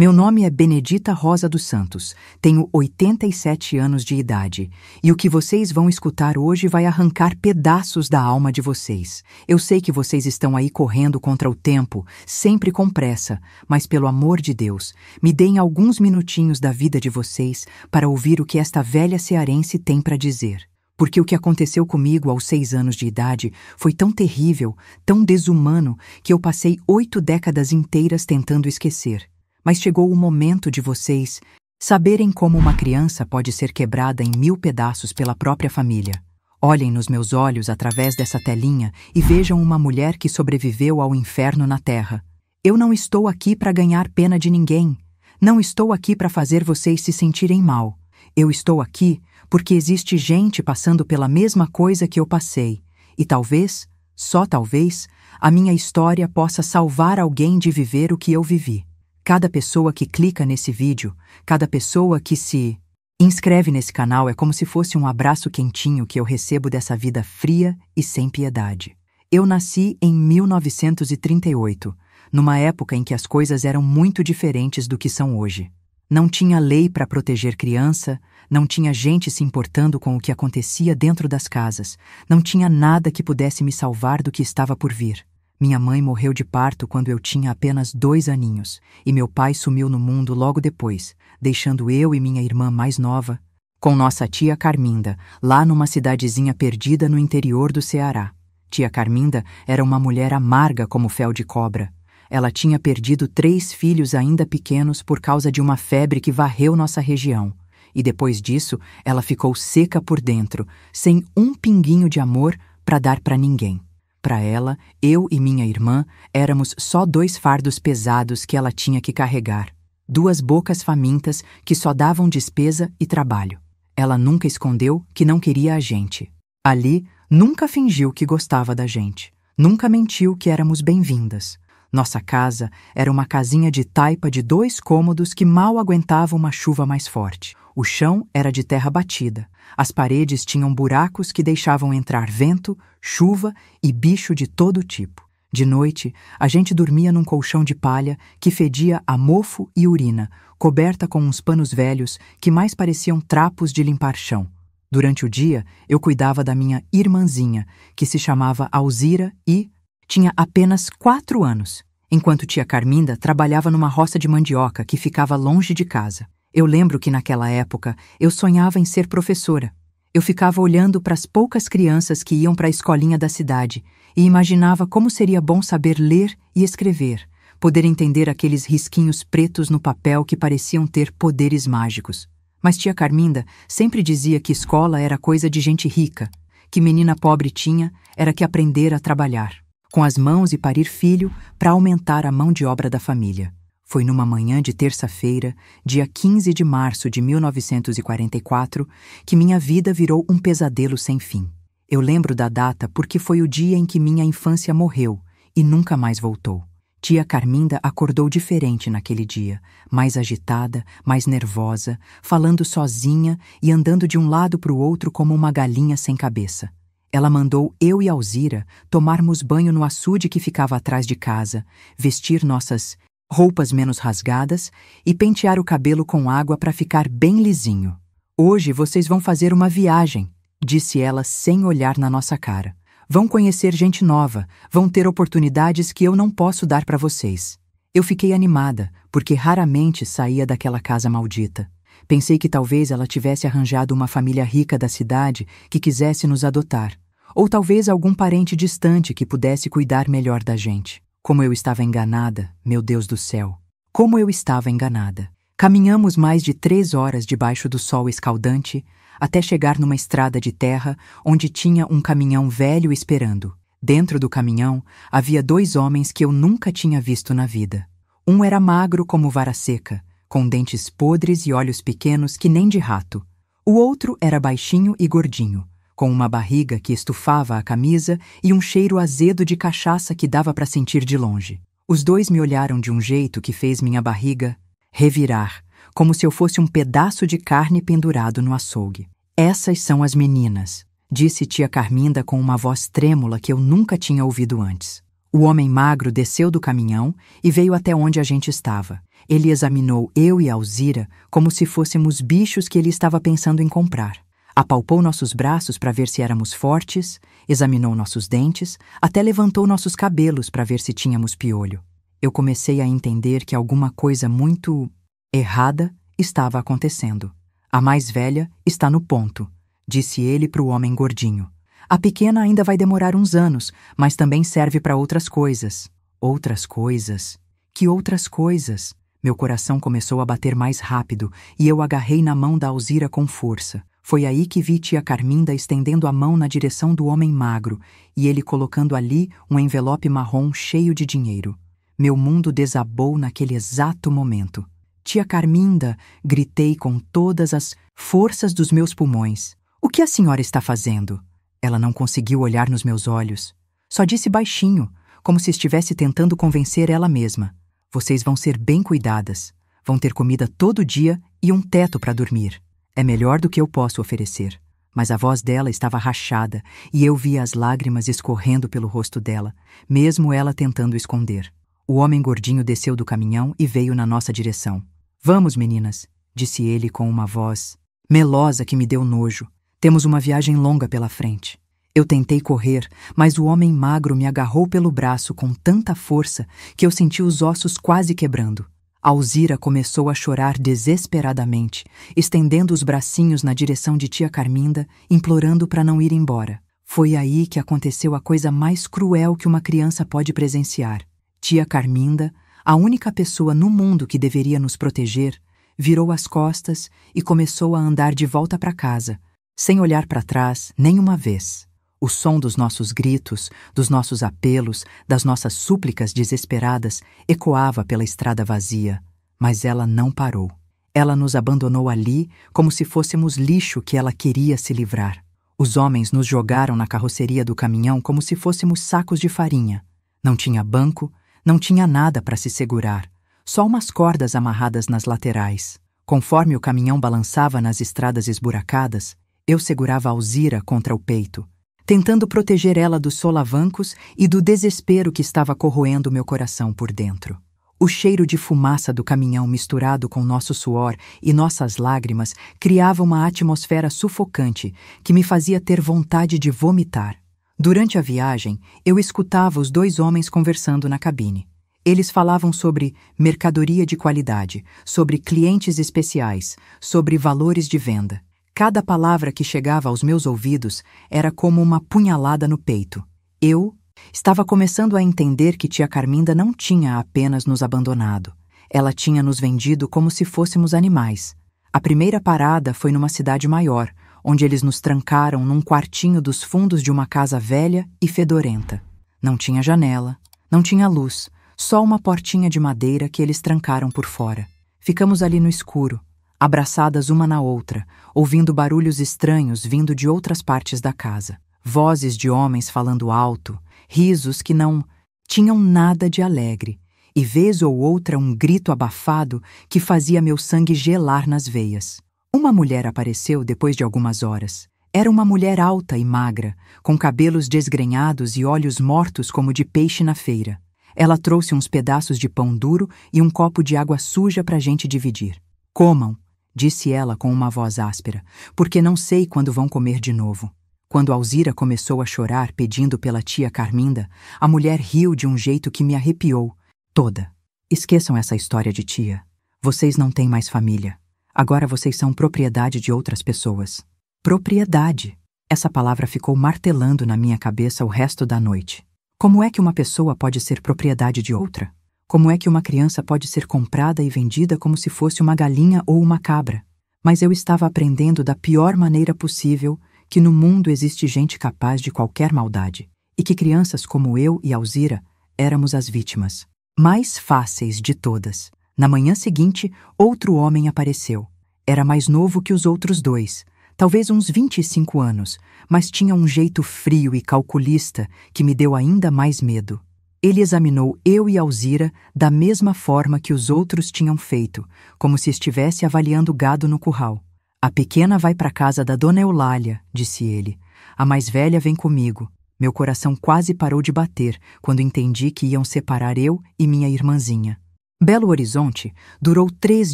Meu nome é Benedita Rosa dos Santos, tenho 87 anos de idade, e o que vocês vão escutar hoje vai arrancar pedaços da alma de vocês. Eu sei que vocês estão aí correndo contra o tempo, sempre com pressa, mas pelo amor de Deus, me deem alguns minutinhos da vida de vocês para ouvir o que esta velha cearense tem para dizer. Porque o que aconteceu comigo aos 6 anos de idade foi tão terrível, tão desumano, que eu passei 8 décadas inteiras tentando esquecer. Mas chegou o momento de vocês saberem como uma criança pode ser quebrada em 1000 pedaços pela própria família. Olhem nos meus olhos através dessa telinha e vejam uma mulher que sobreviveu ao inferno na terra. Eu não estou aqui para ganhar pena de ninguém. Não estou aqui para fazer vocês se sentirem mal. Eu estou aqui porque existe gente passando pela mesma coisa que eu passei. E talvez, só talvez, a minha história possa salvar alguém de viver o que eu vivi. Cada pessoa que clica nesse vídeo, cada pessoa que se inscreve nesse canal é como se fosse um abraço quentinho que eu recebo dessa vida fria e sem piedade. Eu nasci em 1938, numa época em que as coisas eram muito diferentes do que são hoje. Não tinha lei para proteger criança, não tinha gente se importando com o que acontecia dentro das casas, não tinha nada que pudesse me salvar do que estava por vir. Minha mãe morreu de parto quando eu tinha apenas 2 aninhos, e meu pai sumiu no mundo logo depois, deixando eu e minha irmã mais nova com nossa tia Carminda, lá numa cidadezinha perdida no interior do Ceará. Tia Carminda era uma mulher amarga como fel de cobra. Ela tinha perdido 3 filhos ainda pequenos por causa de uma febre que varreu nossa região. E depois disso, ela ficou seca por dentro, sem um pinguinho de amor para dar para ninguém. Para ela, eu e minha irmã éramos só 2 fardos pesados que ela tinha que carregar. 2 bocas famintas que só davam despesa e trabalho. Ela nunca escondeu que não queria a gente. Ali, nunca fingiu que gostava da gente. Nunca mentiu que éramos bem-vindas. Nossa casa era uma casinha de taipa de 2 cômodos que mal aguentava uma chuva mais forte. O chão era de terra batida. As paredes tinham buracos que deixavam entrar vento, chuva e bicho de todo tipo. De noite, a gente dormia num colchão de palha que fedia a mofo e urina, coberta com uns panos velhos que mais pareciam trapos de limpar chão. Durante o dia, eu cuidava da minha irmãzinha, que se chamava Alzira e tinha apenas 4 anos, enquanto tia Carminda trabalhava numa roça de mandioca que ficava longe de casa. Eu lembro que naquela época eu sonhava em ser professora. Eu ficava olhando para as poucas crianças que iam para a escolinha da cidade e imaginava como seria bom saber ler e escrever, poder entender aqueles risquinhos pretos no papel que pareciam ter poderes mágicos. Mas tia Carminda sempre dizia que escola era coisa de gente rica, que menina pobre tinha era que aprender a trabalhar com as mãos e parir filho para aumentar a mão de obra da família. Foi numa manhã de terça-feira, dia 15 de março de 1944, que minha vida virou um pesadelo sem fim. Eu lembro da data porque foi o dia em que minha infância morreu e nunca mais voltou. Tia Carminda acordou diferente naquele dia, mais agitada, mais nervosa, falando sozinha e andando de um lado para o outro como uma galinha sem cabeça. Ela mandou eu e Alzira tomarmos banho no açude que ficava atrás de casa, vestir nossas roupas menos rasgadas e pentear o cabelo com água para ficar bem lisinho. Hoje vocês vão fazer uma viagem, disse ela sem olhar na nossa cara. Vão conhecer gente nova, vão ter oportunidades que eu não posso dar para vocês. Eu fiquei animada, porque raramente saía daquela casa maldita. Pensei que talvez ela tivesse arranjado uma família rica da cidade que quisesse nos adotar, ou talvez algum parente distante que pudesse cuidar melhor da gente. Como eu estava enganada, meu Deus do céu! Como eu estava enganada! Caminhamos mais de 3 horas debaixo do sol escaldante, até chegar numa estrada de terra onde tinha um caminhão velho esperando. Dentro do caminhão havia 2 homens que eu nunca tinha visto na vida. Um era magro como vara seca, com dentes podres e olhos pequenos que nem de rato. O outro era baixinho e gordinho, com uma barriga que estufava a camisa e um cheiro azedo de cachaça que dava para sentir de longe. Os 2 me olharam de um jeito que fez minha barriga revirar, como se eu fosse um pedaço de carne pendurado no açougue. Essas são as meninas, disse tia Carminda com uma voz trêmula que eu nunca tinha ouvido antes. O homem magro desceu do caminhão e veio até onde a gente estava. Ele examinou eu e Alzira como se fôssemos bichos que ele estava pensando em comprar. Apalpou nossos braços para ver se éramos fortes, examinou nossos dentes, até levantou nossos cabelos para ver se tínhamos piolho. Eu comecei a entender que alguma coisa muito errada estava acontecendo. A mais velha está no ponto, disse ele para o homem gordinho. A pequena ainda vai demorar uns anos, mas também serve para outras coisas. Outras coisas? Que outras coisas? Meu coração começou a bater mais rápido e eu agarrei na mão da Alzira com força. Foi aí que vi tia Carminda estendendo a mão na direção do homem magro e ele colocando ali um envelope marrom cheio de dinheiro. Meu mundo desabou naquele exato momento. Tia Carminda, gritei com todas as forças dos meus pulmões. O que a senhora está fazendo? Ela não conseguiu olhar nos meus olhos. Só disse baixinho, como se estivesse tentando convencer ela mesma. Vocês vão ser bem cuidadas. Vão ter comida todo dia e um teto para dormir. É melhor do que eu posso oferecer. Mas a voz dela estava rachada e eu via as lágrimas escorrendo pelo rosto dela, mesmo ela tentando esconder. O homem gordinho desceu do caminhão e veio na nossa direção. Vamos, meninas, disse ele com uma voz melosa que me deu nojo. Temos uma viagem longa pela frente. Eu tentei correr, mas o homem magro me agarrou pelo braço com tanta força que eu senti os ossos quase quebrando. Alzira começou a chorar desesperadamente, estendendo os bracinhos na direção de tia Carminda, implorando para não ir embora. Foi aí que aconteceu a coisa mais cruel que uma criança pode presenciar. Tia Carminda, a única pessoa no mundo que deveria nos proteger, virou as costas e começou a andar de volta para casa, sem olhar para trás nenhuma vez. O som dos nossos gritos, dos nossos apelos, das nossas súplicas desesperadas ecoava pela estrada vazia, mas ela não parou. Ela nos abandonou ali como se fôssemos lixo que ela queria se livrar. Os homens nos jogaram na carroceria do caminhão como se fôssemos sacos de farinha. Não tinha banco, não tinha nada para se segurar, só umas cordas amarradas nas laterais. Conforme o caminhão balançava nas estradas esburacadas, eu segurava Alzira contra o peito, tentando proteger ela dos solavancos e do desespero que estava corroendo meu coração por dentro. O cheiro de fumaça do caminhão misturado com nosso suor e nossas lágrimas criava uma atmosfera sufocante que me fazia ter vontade de vomitar. Durante a viagem, eu escutava os dois homens conversando na cabine. Eles falavam sobre mercadoria de qualidade, sobre clientes especiais, sobre valores de venda. Cada palavra que chegava aos meus ouvidos era como uma punhalada no peito. Eu estava começando a entender que tia Carminda não tinha apenas nos abandonado. Ela tinha nos vendido como se fôssemos animais. A primeira parada foi numa cidade maior, onde eles nos trancaram num quartinho dos fundos de uma casa velha e fedorenta. Não tinha janela, não tinha luz, só uma portinha de madeira que eles trancaram por fora. Ficamos ali no escuro, abraçadas uma na outra, ouvindo barulhos estranhos vindo de outras partes da casa. Vozes de homens falando alto, risos que não tinham nada de alegre, e vez ou outra um grito abafado que fazia meu sangue gelar nas veias. Uma mulher apareceu depois de algumas horas. Era uma mulher alta e magra, com cabelos desgrenhados e olhos mortos como de peixe na feira. Ela trouxe uns pedaços de pão duro e um copo de água suja para a gente dividir. Comam, disse ela com uma voz áspera, porque não sei quando vão comer de novo. Quando Alzira começou a chorar pedindo pela tia Carminda, a mulher riu de um jeito que me arrepiou toda. Esqueçam essa história de tia. Vocês não têm mais família. Agora vocês são propriedade de outras pessoas. Propriedade. Essa palavra ficou martelando na minha cabeça o resto da noite. Como é que uma pessoa pode ser propriedade de outra? Como é que uma criança pode ser comprada e vendida como se fosse uma galinha ou uma cabra? Mas eu estava aprendendo da pior maneira possível que no mundo existe gente capaz de qualquer maldade, e que crianças como eu e Alzira éramos as vítimas mais fáceis de todas. Na manhã seguinte, outro homem apareceu. Era mais novo que os outros dois, talvez uns 25 anos, mas tinha um jeito frio e calculista que me deu ainda mais medo. Ele examinou eu e Alzira da mesma forma que os outros tinham feito, como se estivesse avaliando gado no curral. A pequena vai para casa da dona Eulália, disse ele. A mais velha vem comigo. Meu coração quase parou de bater quando entendi que iam separar eu e minha irmãzinha. Belo Horizonte durou 3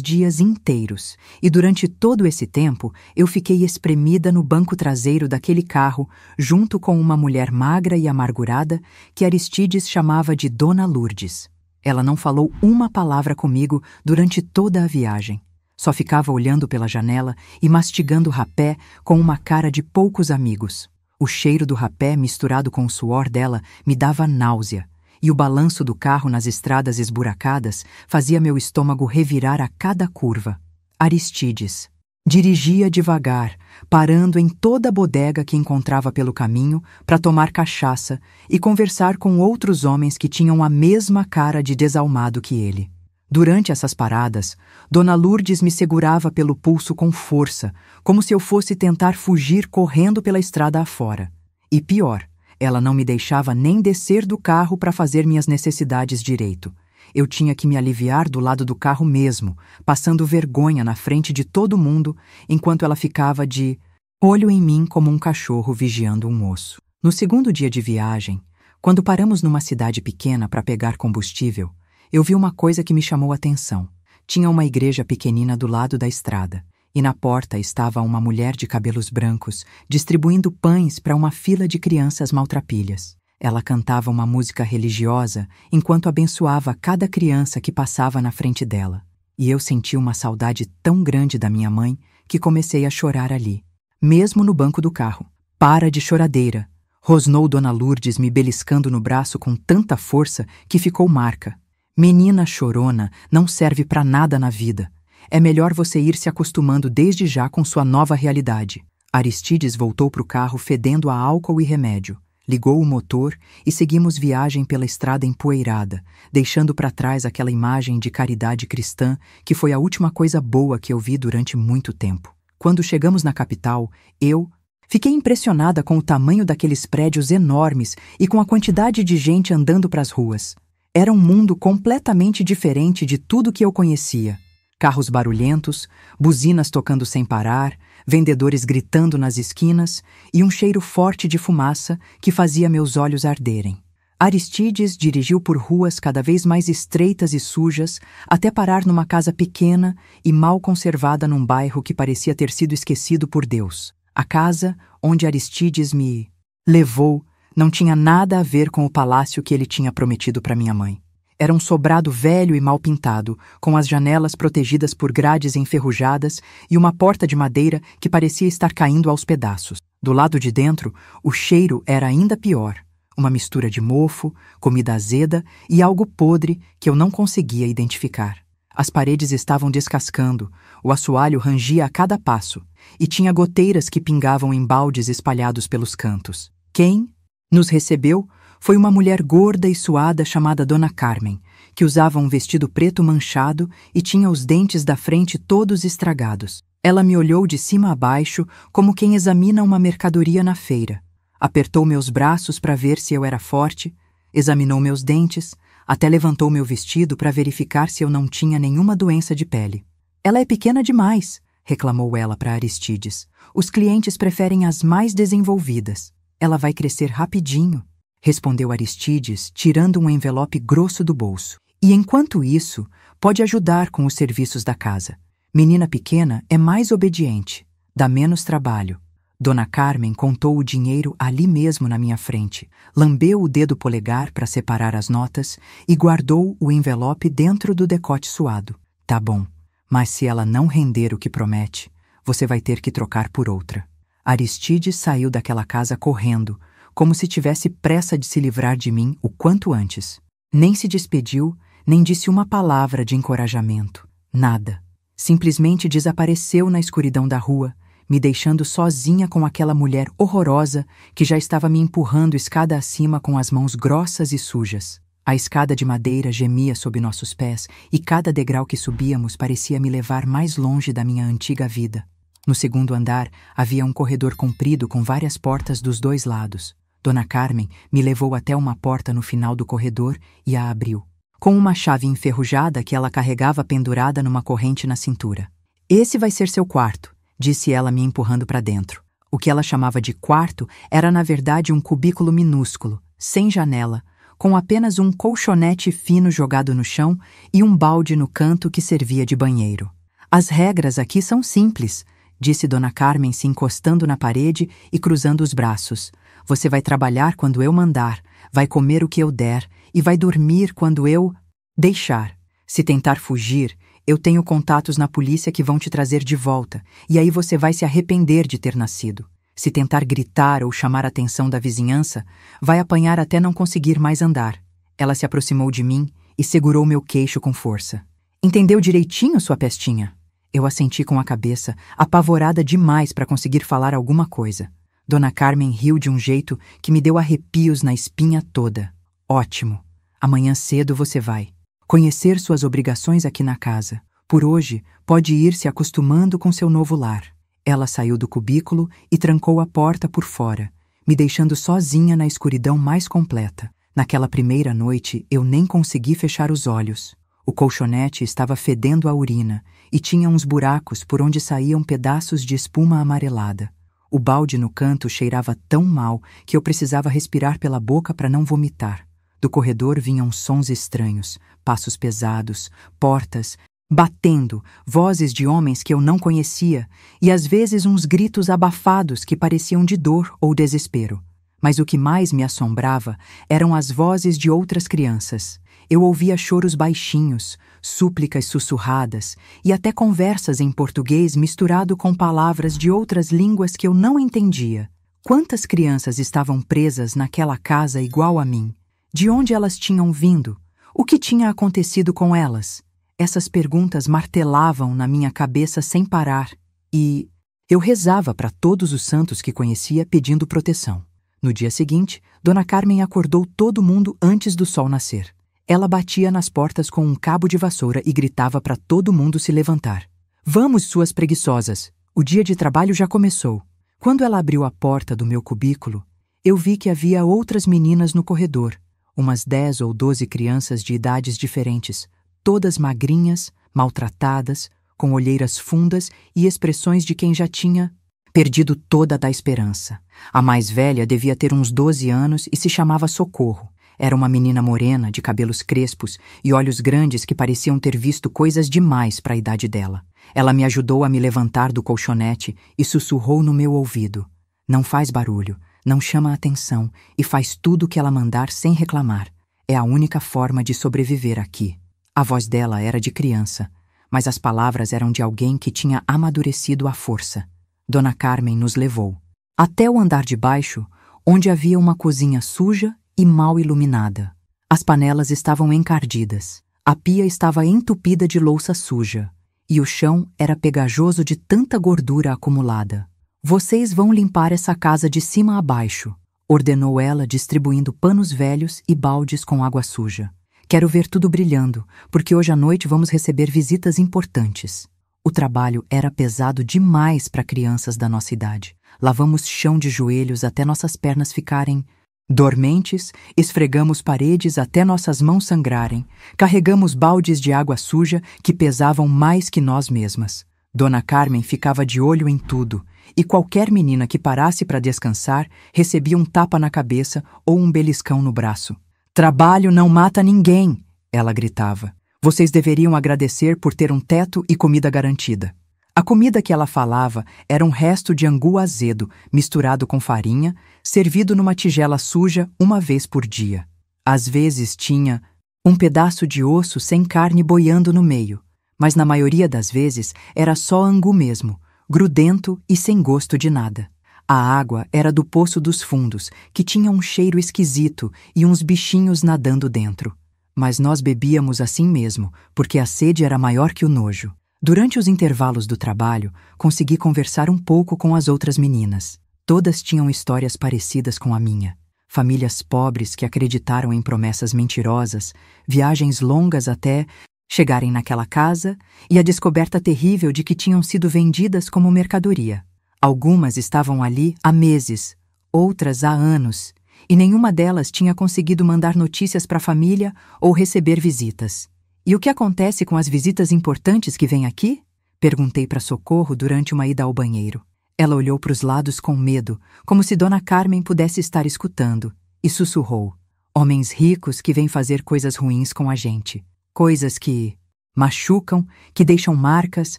dias inteiros, e durante todo esse tempo eu fiquei espremida no banco traseiro daquele carro, junto com uma mulher magra e amargurada que Aristides chamava de Dona Lourdes. Ela não falou uma palavra comigo durante toda a viagem. Só ficava olhando pela janela e mastigando rapé com uma cara de poucos amigos. O cheiro do rapé misturado com o suor dela me dava náusea, e o balanço do carro nas estradas esburacadas fazia meu estômago revirar a cada curva. Aristides dirigia devagar, parando em toda a bodega que encontrava pelo caminho para tomar cachaça e conversar com outros homens que tinham a mesma cara de desalmado que ele. Durante essas paradas, Dona Lourdes me segurava pelo pulso com força, como se eu fosse tentar fugir correndo pela estrada afora. E pior, ela não me deixava nem descer do carro para fazer minhas necessidades direito. Eu tinha que me aliviar do lado do carro mesmo, passando vergonha na frente de todo mundo, enquanto ela ficava de olho em mim como um cachorro vigiando um osso. No segundo dia de viagem, quando paramos numa cidade pequena para pegar combustível, eu vi uma coisa que me chamou a atenção. Tinha uma igreja pequenina do lado da estrada, e na porta estava uma mulher de cabelos brancos, distribuindo pães para uma fila de crianças maltrapilhas. Ela cantava uma música religiosa enquanto abençoava cada criança que passava na frente dela. E eu senti uma saudade tão grande da minha mãe que comecei a chorar ali, mesmo no banco do carro. "Para de choradeira", rosnou Dona Lourdes me beliscando no braço com tanta força que ficou marca. "Menina chorona não serve para nada na vida. É melhor você ir se acostumando desde já com sua nova realidade." Aristides voltou para o carro fedendo a álcool e remédio, ligou o motor e seguimos viagem pela estrada empoeirada, deixando para trás aquela imagem de caridade cristã que foi a última coisa boa que eu vi durante muito tempo. Quando chegamos na capital, eu fiquei impressionada com o tamanho daqueles prédios enormes e com a quantidade de gente andando para as ruas. Era um mundo completamente diferente de tudo que eu conhecia. Carros barulhentos, buzinas tocando sem parar, vendedores gritando nas esquinas e um cheiro forte de fumaça que fazia meus olhos arderem. Aristides dirigiu por ruas cada vez mais estreitas e sujas até parar numa casa pequena e mal conservada num bairro que parecia ter sido esquecido por Deus. A casa onde Aristides me levou não tinha nada a ver com o palácio que ele tinha prometido para minha mãe. Era um sobrado velho e mal pintado, com as janelas protegidas por grades enferrujadas e uma porta de madeira que parecia estar caindo aos pedaços. Do lado de dentro, o cheiro era ainda pior. Uma mistura de mofo, comida azeda e algo podre que eu não conseguia identificar. As paredes estavam descascando, o assoalho rangia a cada passo, e tinha goteiras que pingavam em baldes espalhados pelos cantos. Quem nos recebeu foi uma mulher gorda e suada chamada Dona Carmen, que usava um vestido preto manchado e tinha os dentes da frente todos estragados. Ela me olhou de cima a baixo como quem examina uma mercadoria na feira. Apertou meus braços para ver se eu era forte, examinou meus dentes, até levantou meu vestido para verificar se eu não tinha nenhuma doença de pele. "Ela é pequena demais", reclamou ela para Aristides. "Os clientes preferem as mais desenvolvidas. Ela vai crescer rapidinho", respondeu Aristides, tirando um envelope grosso do bolso. "E enquanto isso, pode ajudar com os serviços da casa. Menina pequena é mais obediente, dá menos trabalho." Dona Carmen contou o dinheiro ali mesmo na minha frente, lambeu o dedo polegar para separar as notas e guardou o envelope dentro do decote suado. "Tá bom, mas se ela não render o que promete, você vai ter que trocar por outra." Aristides saiu daquela casa correndo, como se tivesse pressa de se livrar de mim o quanto antes. Nem se despediu, nem disse uma palavra de encorajamento. Nada. Simplesmente desapareceu na escuridão da rua, me deixando sozinha com aquela mulher horrorosa que já estava me empurrando escada acima com as mãos grossas e sujas. A escada de madeira gemia sob nossos pés e cada degrau que subíamos parecia me levar mais longe da minha antiga vida. No segundo andar havia um corredor comprido com várias portas dos 2 lados. Dona Carmen me levou até uma porta no final do corredor e a abriu, com uma chave enferrujada que ela carregava pendurada numa corrente na cintura. "Esse vai ser seu quarto", disse ela me empurrando para dentro. O que ela chamava de quarto era na verdade um cubículo minúsculo, sem janela, com apenas um colchonete fino jogado no chão e um balde no canto que servia de banheiro. As regras aqui são simples, disse Dona Carmen se encostando na parede e cruzando os braços. Você vai trabalhar quando eu mandar, vai comer o que eu der e vai dormir quando eu deixar. Se tentar fugir, eu tenho contatos na polícia que vão te trazer de volta, e aí você vai se arrepender de ter nascido. Se tentar gritar ou chamar a atenção da vizinhança, vai apanhar até não conseguir mais andar. Ela se aproximou de mim e segurou meu queixo com força. Entendeu direitinho, sua pestinha? Eu assenti com a cabeça, apavorada demais para conseguir falar alguma coisa. Dona Carmen riu de um jeito que me deu arrepios na espinha toda. Ótimo. Amanhã cedo você vai conhecer suas obrigações aqui na casa. Por hoje, pode ir se acostumando com seu novo lar. Ela saiu do cubículo e trancou a porta por fora, me deixando sozinha na escuridão mais completa. Naquela primeira noite, eu nem consegui fechar os olhos. O colchonete estava fedendo a urina e tinha uns buracos por onde saíam pedaços de espuma amarelada. O balde no canto cheirava tão mal que eu precisava respirar pela boca para não vomitar. Do corredor vinham sons estranhos, passos pesados, portas batendo, vozes de homens que eu não conhecia e às vezes uns gritos abafados que pareciam de dor ou desespero. Mas o que mais me assombrava eram as vozes de outras crianças. Eu ouvia choros baixinhos, súplicas sussurradas e até conversas em português misturado com palavras de outras línguas que eu não entendia. Quantas crianças estavam presas naquela casa igual a mim? De onde elas tinham vindo? O que tinha acontecido com elas? Essas perguntas martelavam na minha cabeça sem parar e eu rezava para todos os santos que conhecia pedindo proteção. No dia seguinte, Dona Carmen acordou todo mundo antes do sol nascer. Ela batia nas portas com um cabo de vassoura e gritava para todo mundo se levantar. Vamos, suas preguiçosas! O dia de trabalho já começou. Quando ela abriu a porta do meu cubículo, eu vi que havia outras meninas no corredor, umas 10 ou 12 crianças de idades diferentes, todas magrinhas, maltratadas, com olheiras fundas e expressões de quem já tinha perdido toda a esperança. A mais velha devia ter uns 12 anos e se chamava Socorro. Era uma menina morena, de cabelos crespos e olhos grandes que pareciam ter visto coisas demais para a idade dela. Ela me ajudou a me levantar do colchonete e sussurrou no meu ouvido. Não faz barulho, não chama a atenção e faz tudo o que ela mandar sem reclamar. É a única forma de sobreviver aqui. A voz dela era de criança, mas as palavras eram de alguém que tinha amadurecido à força. Dona Carmen nos levou até o andar de baixo, onde havia uma cozinha suja e mal iluminada. As panelas estavam encardidas, a pia estava entupida de louça suja, e o chão era pegajoso de tanta gordura acumulada. Vocês vão limpar essa casa de cima a baixo, ordenou ela, distribuindo panos velhos e baldes com água suja. Quero ver tudo brilhando, porque hoje à noite vamos receber visitas importantes. O trabalho era pesado demais para crianças da nossa idade. Lavamos chão de joelhos até nossas pernas ficarem dormentes, esfregamos paredes até nossas mãos sangrarem, carregamos baldes de água suja que pesavam mais que nós mesmas. Dona Carmen ficava de olho em tudo, e qualquer menina que parasse para descansar recebia um tapa na cabeça ou um beliscão no braço. Trabalho não mata ninguém, ela gritava. Vocês deveriam agradecer por ter um teto e comida garantida. A comida que ela falava era um resto de angu azedo, misturado com farinha, servido numa tigela suja uma vez por dia. Às vezes tinha um pedaço de osso sem carne boiando no meio, mas na maioria das vezes era só angu mesmo, grudento e sem gosto de nada. A água era do Poço dos Fundos, que tinha um cheiro esquisito e uns bichinhos nadando dentro. Mas nós bebíamos assim mesmo, porque a sede era maior que o nojo. Durante os intervalos do trabalho, consegui conversar um pouco com as outras meninas. Todas tinham histórias parecidas com a minha. Famílias pobres que acreditaram em promessas mentirosas, viagens longas até chegarem naquela casa e a descoberta terrível de que tinham sido vendidas como mercadoria. Algumas estavam ali há meses, outras há anos, e nenhuma delas tinha conseguido mandar notícias para a família ou receber visitas. E o que acontece com as visitas importantes que vêm aqui? Perguntei para Socorro durante uma ida ao banheiro. Ela olhou para os lados com medo, como se Dona Carmen pudesse estar escutando, e sussurrou. Homens ricos que vêm fazer coisas ruins com a gente. Coisas que machucam, que deixam marcas,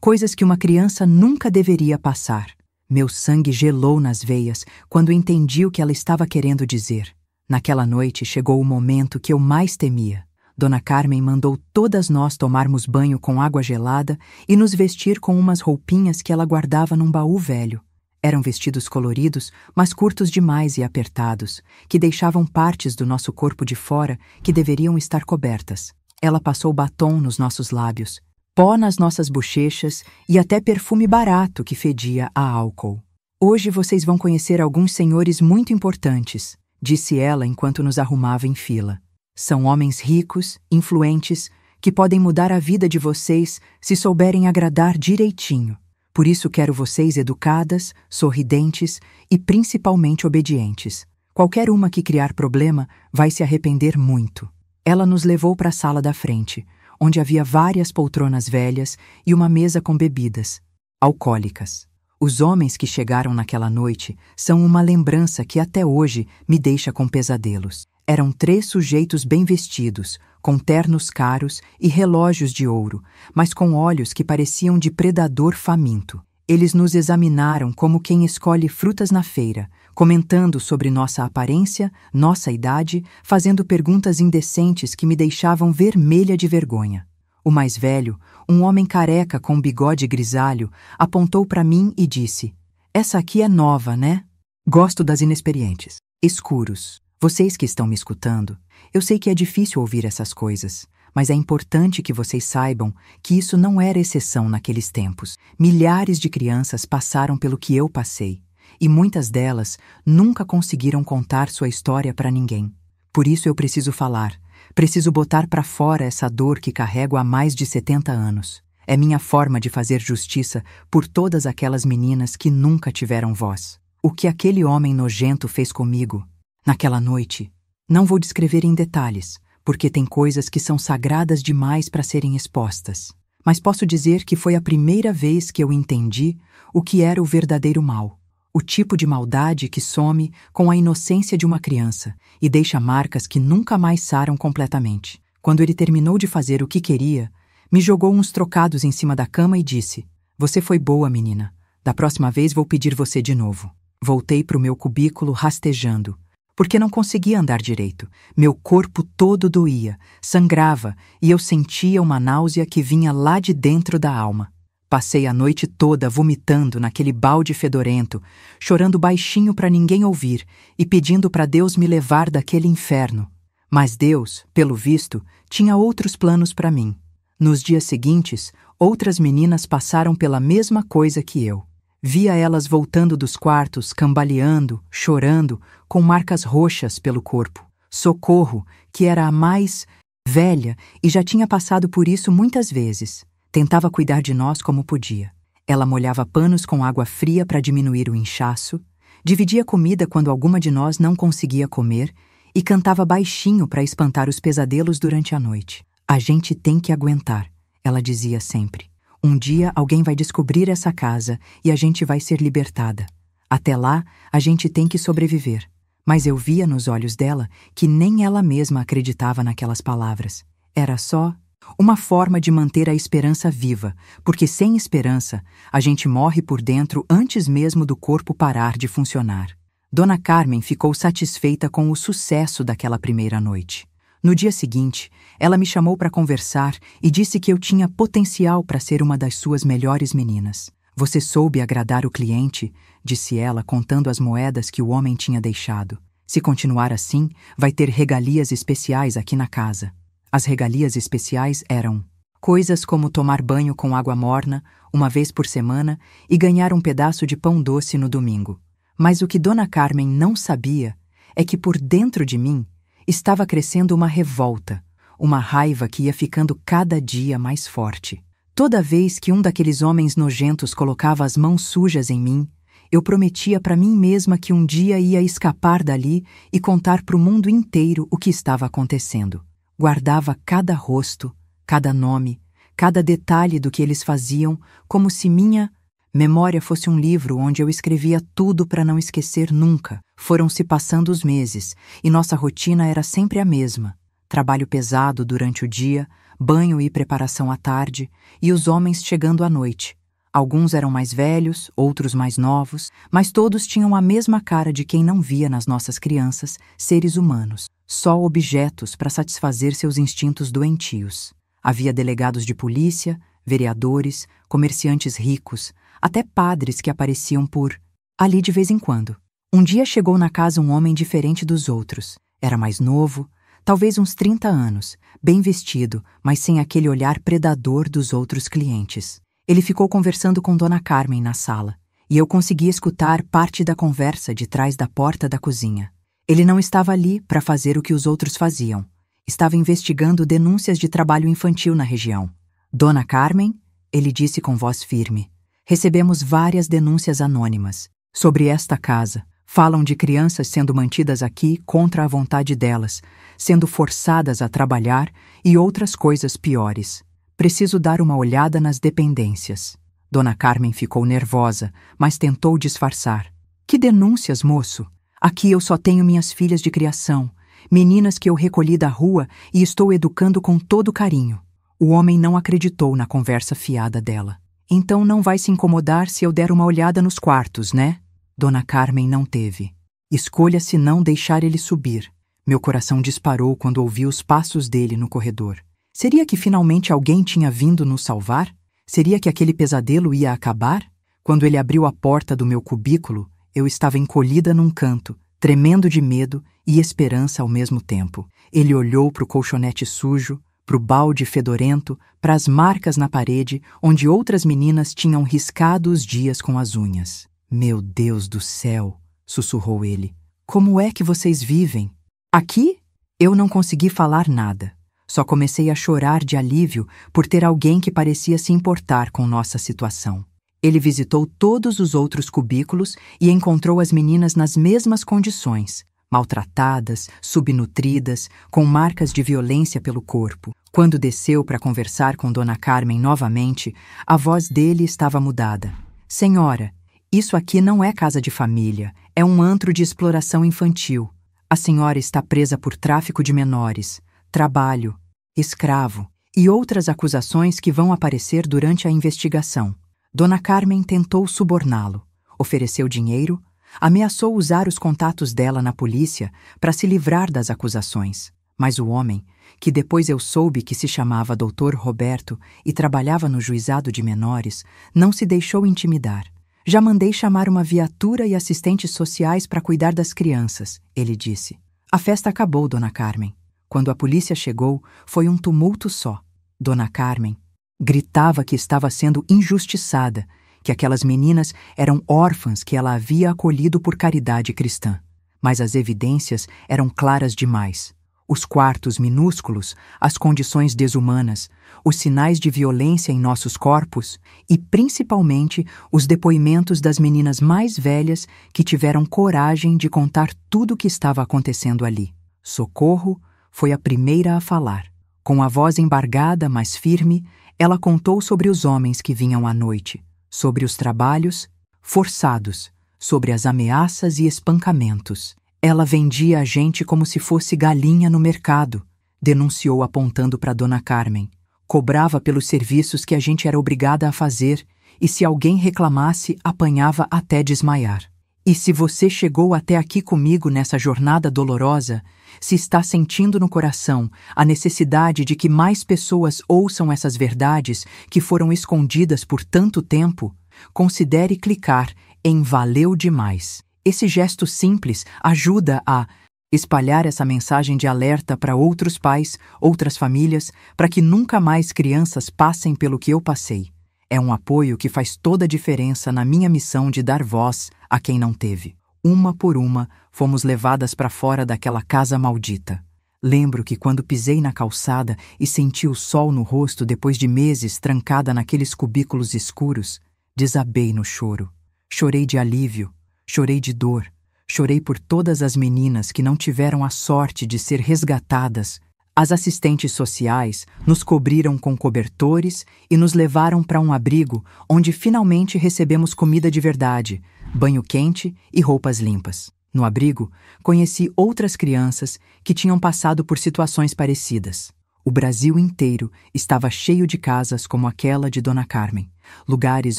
coisas que uma criança nunca deveria passar. Meu sangue gelou nas veias quando entendi o que ela estava querendo dizer. Naquela noite chegou o momento que eu mais temia. Dona Carmen mandou todas nós tomarmos banho com água gelada e nos vestir com umas roupinhas que ela guardava num baú velho. Eram vestidos coloridos, mas curtos demais e apertados, que deixavam partes do nosso corpo de fora que deveriam estar cobertas. Ela passou batom nos nossos lábios, pó nas nossas bochechas e até perfume barato que fedia a álcool. Hoje vocês vão conhecer alguns senhores muito importantes, disse ela enquanto nos arrumava em fila. São homens ricos, influentes, que podem mudar a vida de vocês se souberem agradar direitinho. Por isso quero vocês educadas, sorridentes e principalmente obedientes. Qualquer uma que criar problema vai se arrepender muito. Ela nos levou para a sala da frente, onde havia várias poltronas velhas e uma mesa com bebidas alcoólicas. Os homens que chegaram naquela noite são uma lembrança que até hoje me deixa com pesadelos. Eram 3 sujeitos bem vestidos, com ternos caros e relógios de ouro, mas com olhos que pareciam de predador faminto. Eles nos examinaram como quem escolhe frutas na feira, comentando sobre nossa aparência, nossa idade, fazendo perguntas indecentes que me deixavam vermelha de vergonha. O mais velho, um homem careca com bigode grisalho, apontou para mim e disse: "Essa aqui é nova, né? Gosto das inexperientes." Escuros. Vocês que estão me escutando, eu sei que é difícil ouvir essas coisas, mas é importante que vocês saibam que isso não era exceção naqueles tempos. Milhares de crianças passaram pelo que eu passei, e muitas delas nunca conseguiram contar sua história para ninguém. Por isso eu preciso falar, preciso botar para fora essa dor que carrego há mais de 70 anos. É minha forma de fazer justiça por todas aquelas meninas que nunca tiveram voz. O que aquele homem nojento fez comigo naquela noite, não vou descrever em detalhes, porque tem coisas que são sagradas demais para serem expostas. Mas posso dizer que foi a primeira vez que eu entendi o que era o verdadeiro mal. O tipo de maldade que some com a inocência de uma criança e deixa marcas que nunca mais saram completamente. Quando ele terminou de fazer o que queria, me jogou uns trocados em cima da cama e disse: "Você foi boa, menina. Da próxima vez vou pedir você de novo." Voltei para o meu cubículo rastejando, porque não conseguia andar direito. Meu corpo todo doía, sangrava e eu sentia uma náusea que vinha lá de dentro da alma. Passei a noite toda vomitando naquele balde fedorento, chorando baixinho para ninguém ouvir e pedindo para Deus me levar daquele inferno. Mas Deus, pelo visto, tinha outros planos para mim. Nos dias seguintes, outras meninas passaram pela mesma coisa que eu. Via elas voltando dos quartos, cambaleando, chorando, com marcas roxas pelo corpo. Socorro, que era a mais velha e já tinha passado por isso muitas vezes, tentava cuidar de nós como podia. Ela molhava panos com água fria para diminuir o inchaço, dividia comida quando alguma de nós não conseguia comer e cantava baixinho para espantar os pesadelos durante a noite. "A gente tem que aguentar", ela dizia sempre. "Um dia alguém vai descobrir essa casa e a gente vai ser libertada. Até lá, a gente tem que sobreviver." Mas eu via nos olhos dela que nem ela mesma acreditava naquelas palavras. Era só uma forma de manter a esperança viva, porque sem esperança, a gente morre por dentro antes mesmo do corpo parar de funcionar. Dona Carmen ficou satisfeita com o sucesso daquela primeira noite. No dia seguinte, ela me chamou para conversar e disse que eu tinha potencial para ser uma das suas melhores meninas. "Você soube agradar o cliente", disse ela, contando as moedas que o homem tinha deixado. "Se continuar assim, vai ter regalias especiais aqui na casa." As regalias especiais eram coisas como tomar banho com água morna uma vez por semana e ganhar um pedaço de pão doce no domingo. Mas o que Dona Carmen não sabia é que por dentro de mim estava crescendo uma revolta, uma raiva que ia ficando cada dia mais forte. Toda vez que um daqueles homens nojentos colocava as mãos sujas em mim, eu prometia para mim mesma que um dia ia escapar dali e contar para o mundo inteiro o que estava acontecendo. Guardava cada rosto, cada nome, cada detalhe do que eles faziam, como se minha Memória fosse um livro onde eu escrevia tudo para não esquecer nunca. Foram-se passando os meses, e nossa rotina era sempre a mesma. Trabalho pesado durante o dia, banho e preparação à tarde, e os homens chegando à noite. Alguns eram mais velhos, outros mais novos, mas todos tinham a mesma cara de quem não via nas nossas crianças seres humanos, só objetos para satisfazer seus instintos doentios. Havia delegados de polícia, vereadores, comerciantes ricos, até padres que apareciam por ali de vez em quando. Um dia chegou na casa um homem diferente dos outros. Era mais novo, talvez uns 30 anos, bem vestido, mas sem aquele olhar predador dos outros clientes. Ele ficou conversando com Dona Carmen na sala, e eu consegui escutar parte da conversa de trás da porta da cozinha. Ele não estava ali para fazer o que os outros faziam. Estava investigando denúncias de trabalho infantil na região. Dona Carmen, ele disse com voz firme, recebemos várias denúncias anônimas sobre esta casa. Falam de crianças sendo mantidas aqui contra a vontade delas, sendo forçadas a trabalhar e outras coisas piores. Preciso dar uma olhada nas dependências. Dona Carmen ficou nervosa, mas tentou disfarçar. Que denúncias, moço? Aqui eu só tenho minhas filhas de criação, meninas que eu recolhi da rua e estou educando com todo carinho. O homem não acreditou na conversa fiada dela. Então não vai se incomodar se eu der uma olhada nos quartos, né? Dona Carmen não teve. Escolha se não deixar ele subir. Meu coração disparou quando ouvi os passos dele no corredor. Seria que finalmente alguém tinha vindo nos salvar? Seria que aquele pesadelo ia acabar? Quando ele abriu a porta do meu cubículo, eu estava encolhida num canto, tremendo de medo e esperança ao mesmo tempo. Ele olhou para o colchonete sujo, para o balde fedorento, para as marcas na parede, onde outras meninas tinham riscado os dias com as unhas. Meu Deus do céu, sussurrou ele. Como é que vocês vivem? Aqui? Eu não consegui falar nada. Só comecei a chorar de alívio por ter alguém que parecia se importar com nossa situação. Ele visitou todos os outros cubículos e encontrou as meninas nas mesmas condições, maltratadas, subnutridas, com marcas de violência pelo corpo. Quando desceu para conversar com Dona Carmen novamente, a voz dele estava mudada. Senhora, isso aqui não é casa de família, é um antro de exploração infantil. A senhora está presa por tráfico de menores, trabalho, escravo e outras acusações que vão aparecer durante a investigação. Dona Carmen tentou suborná-lo, ofereceu dinheiro, ameaçou usar os contatos dela na polícia para se livrar das acusações. Mas o homem, que depois eu soube que se chamava Dr. Roberto e trabalhava no juizado de menores, não se deixou intimidar. Já mandei chamar uma viatura e assistentes sociais para cuidar das crianças, ele disse. A festa acabou, Dona Carmen. Quando a polícia chegou, foi um tumulto só. Dona Carmen gritava que estava sendo injustiçada, que aquelas meninas eram órfãs que ela havia acolhido por caridade cristã. Mas as evidências eram claras demais. Os quartos minúsculos, as condições desumanas, os sinais de violência em nossos corpos e, principalmente, os depoimentos das meninas mais velhas que tiveram coragem de contar tudo o que estava acontecendo ali. Socorro foi a primeira a falar. Com a voz embargada, mas firme, ela contou sobre os homens que vinham à noite, sobre os trabalhos forçados, sobre as ameaças e espancamentos. Ela vendia a gente como se fosse galinha no mercado, denunciou apontando para Dona Carmen. Cobrava pelos serviços que a gente era obrigada a fazer e se alguém reclamasse, apanhava até desmaiar. E se você chegou até aqui comigo nessa jornada dolorosa, se está sentindo no coração a necessidade de que mais pessoas ouçam essas verdades que foram escondidas por tanto tempo, considere clicar em Valeu Demais. Esse gesto simples ajuda a espalhar essa mensagem de alerta para outros pais, outras famílias, para que nunca mais crianças passem pelo que eu passei. É um apoio que faz toda a diferença na minha missão de dar voz a quem não teve. Uma por uma, fomos levadas para fora daquela casa maldita. Lembro que quando pisei na calçada e senti o sol no rosto depois de meses trancada naqueles cubículos escuros, desabei no choro. Chorei de alívio, chorei de dor, chorei por todas as meninas que não tiveram a sorte de ser resgatadas As assistentes sociais nos cobriram com cobertores e nos levaram para um abrigo onde finalmente recebemos comida de verdade, banho quente e roupas limpas. No abrigo, conheci outras crianças que tinham passado por situações parecidas. O Brasil inteiro estava cheio de casas como aquela de Dona Carmen, lugares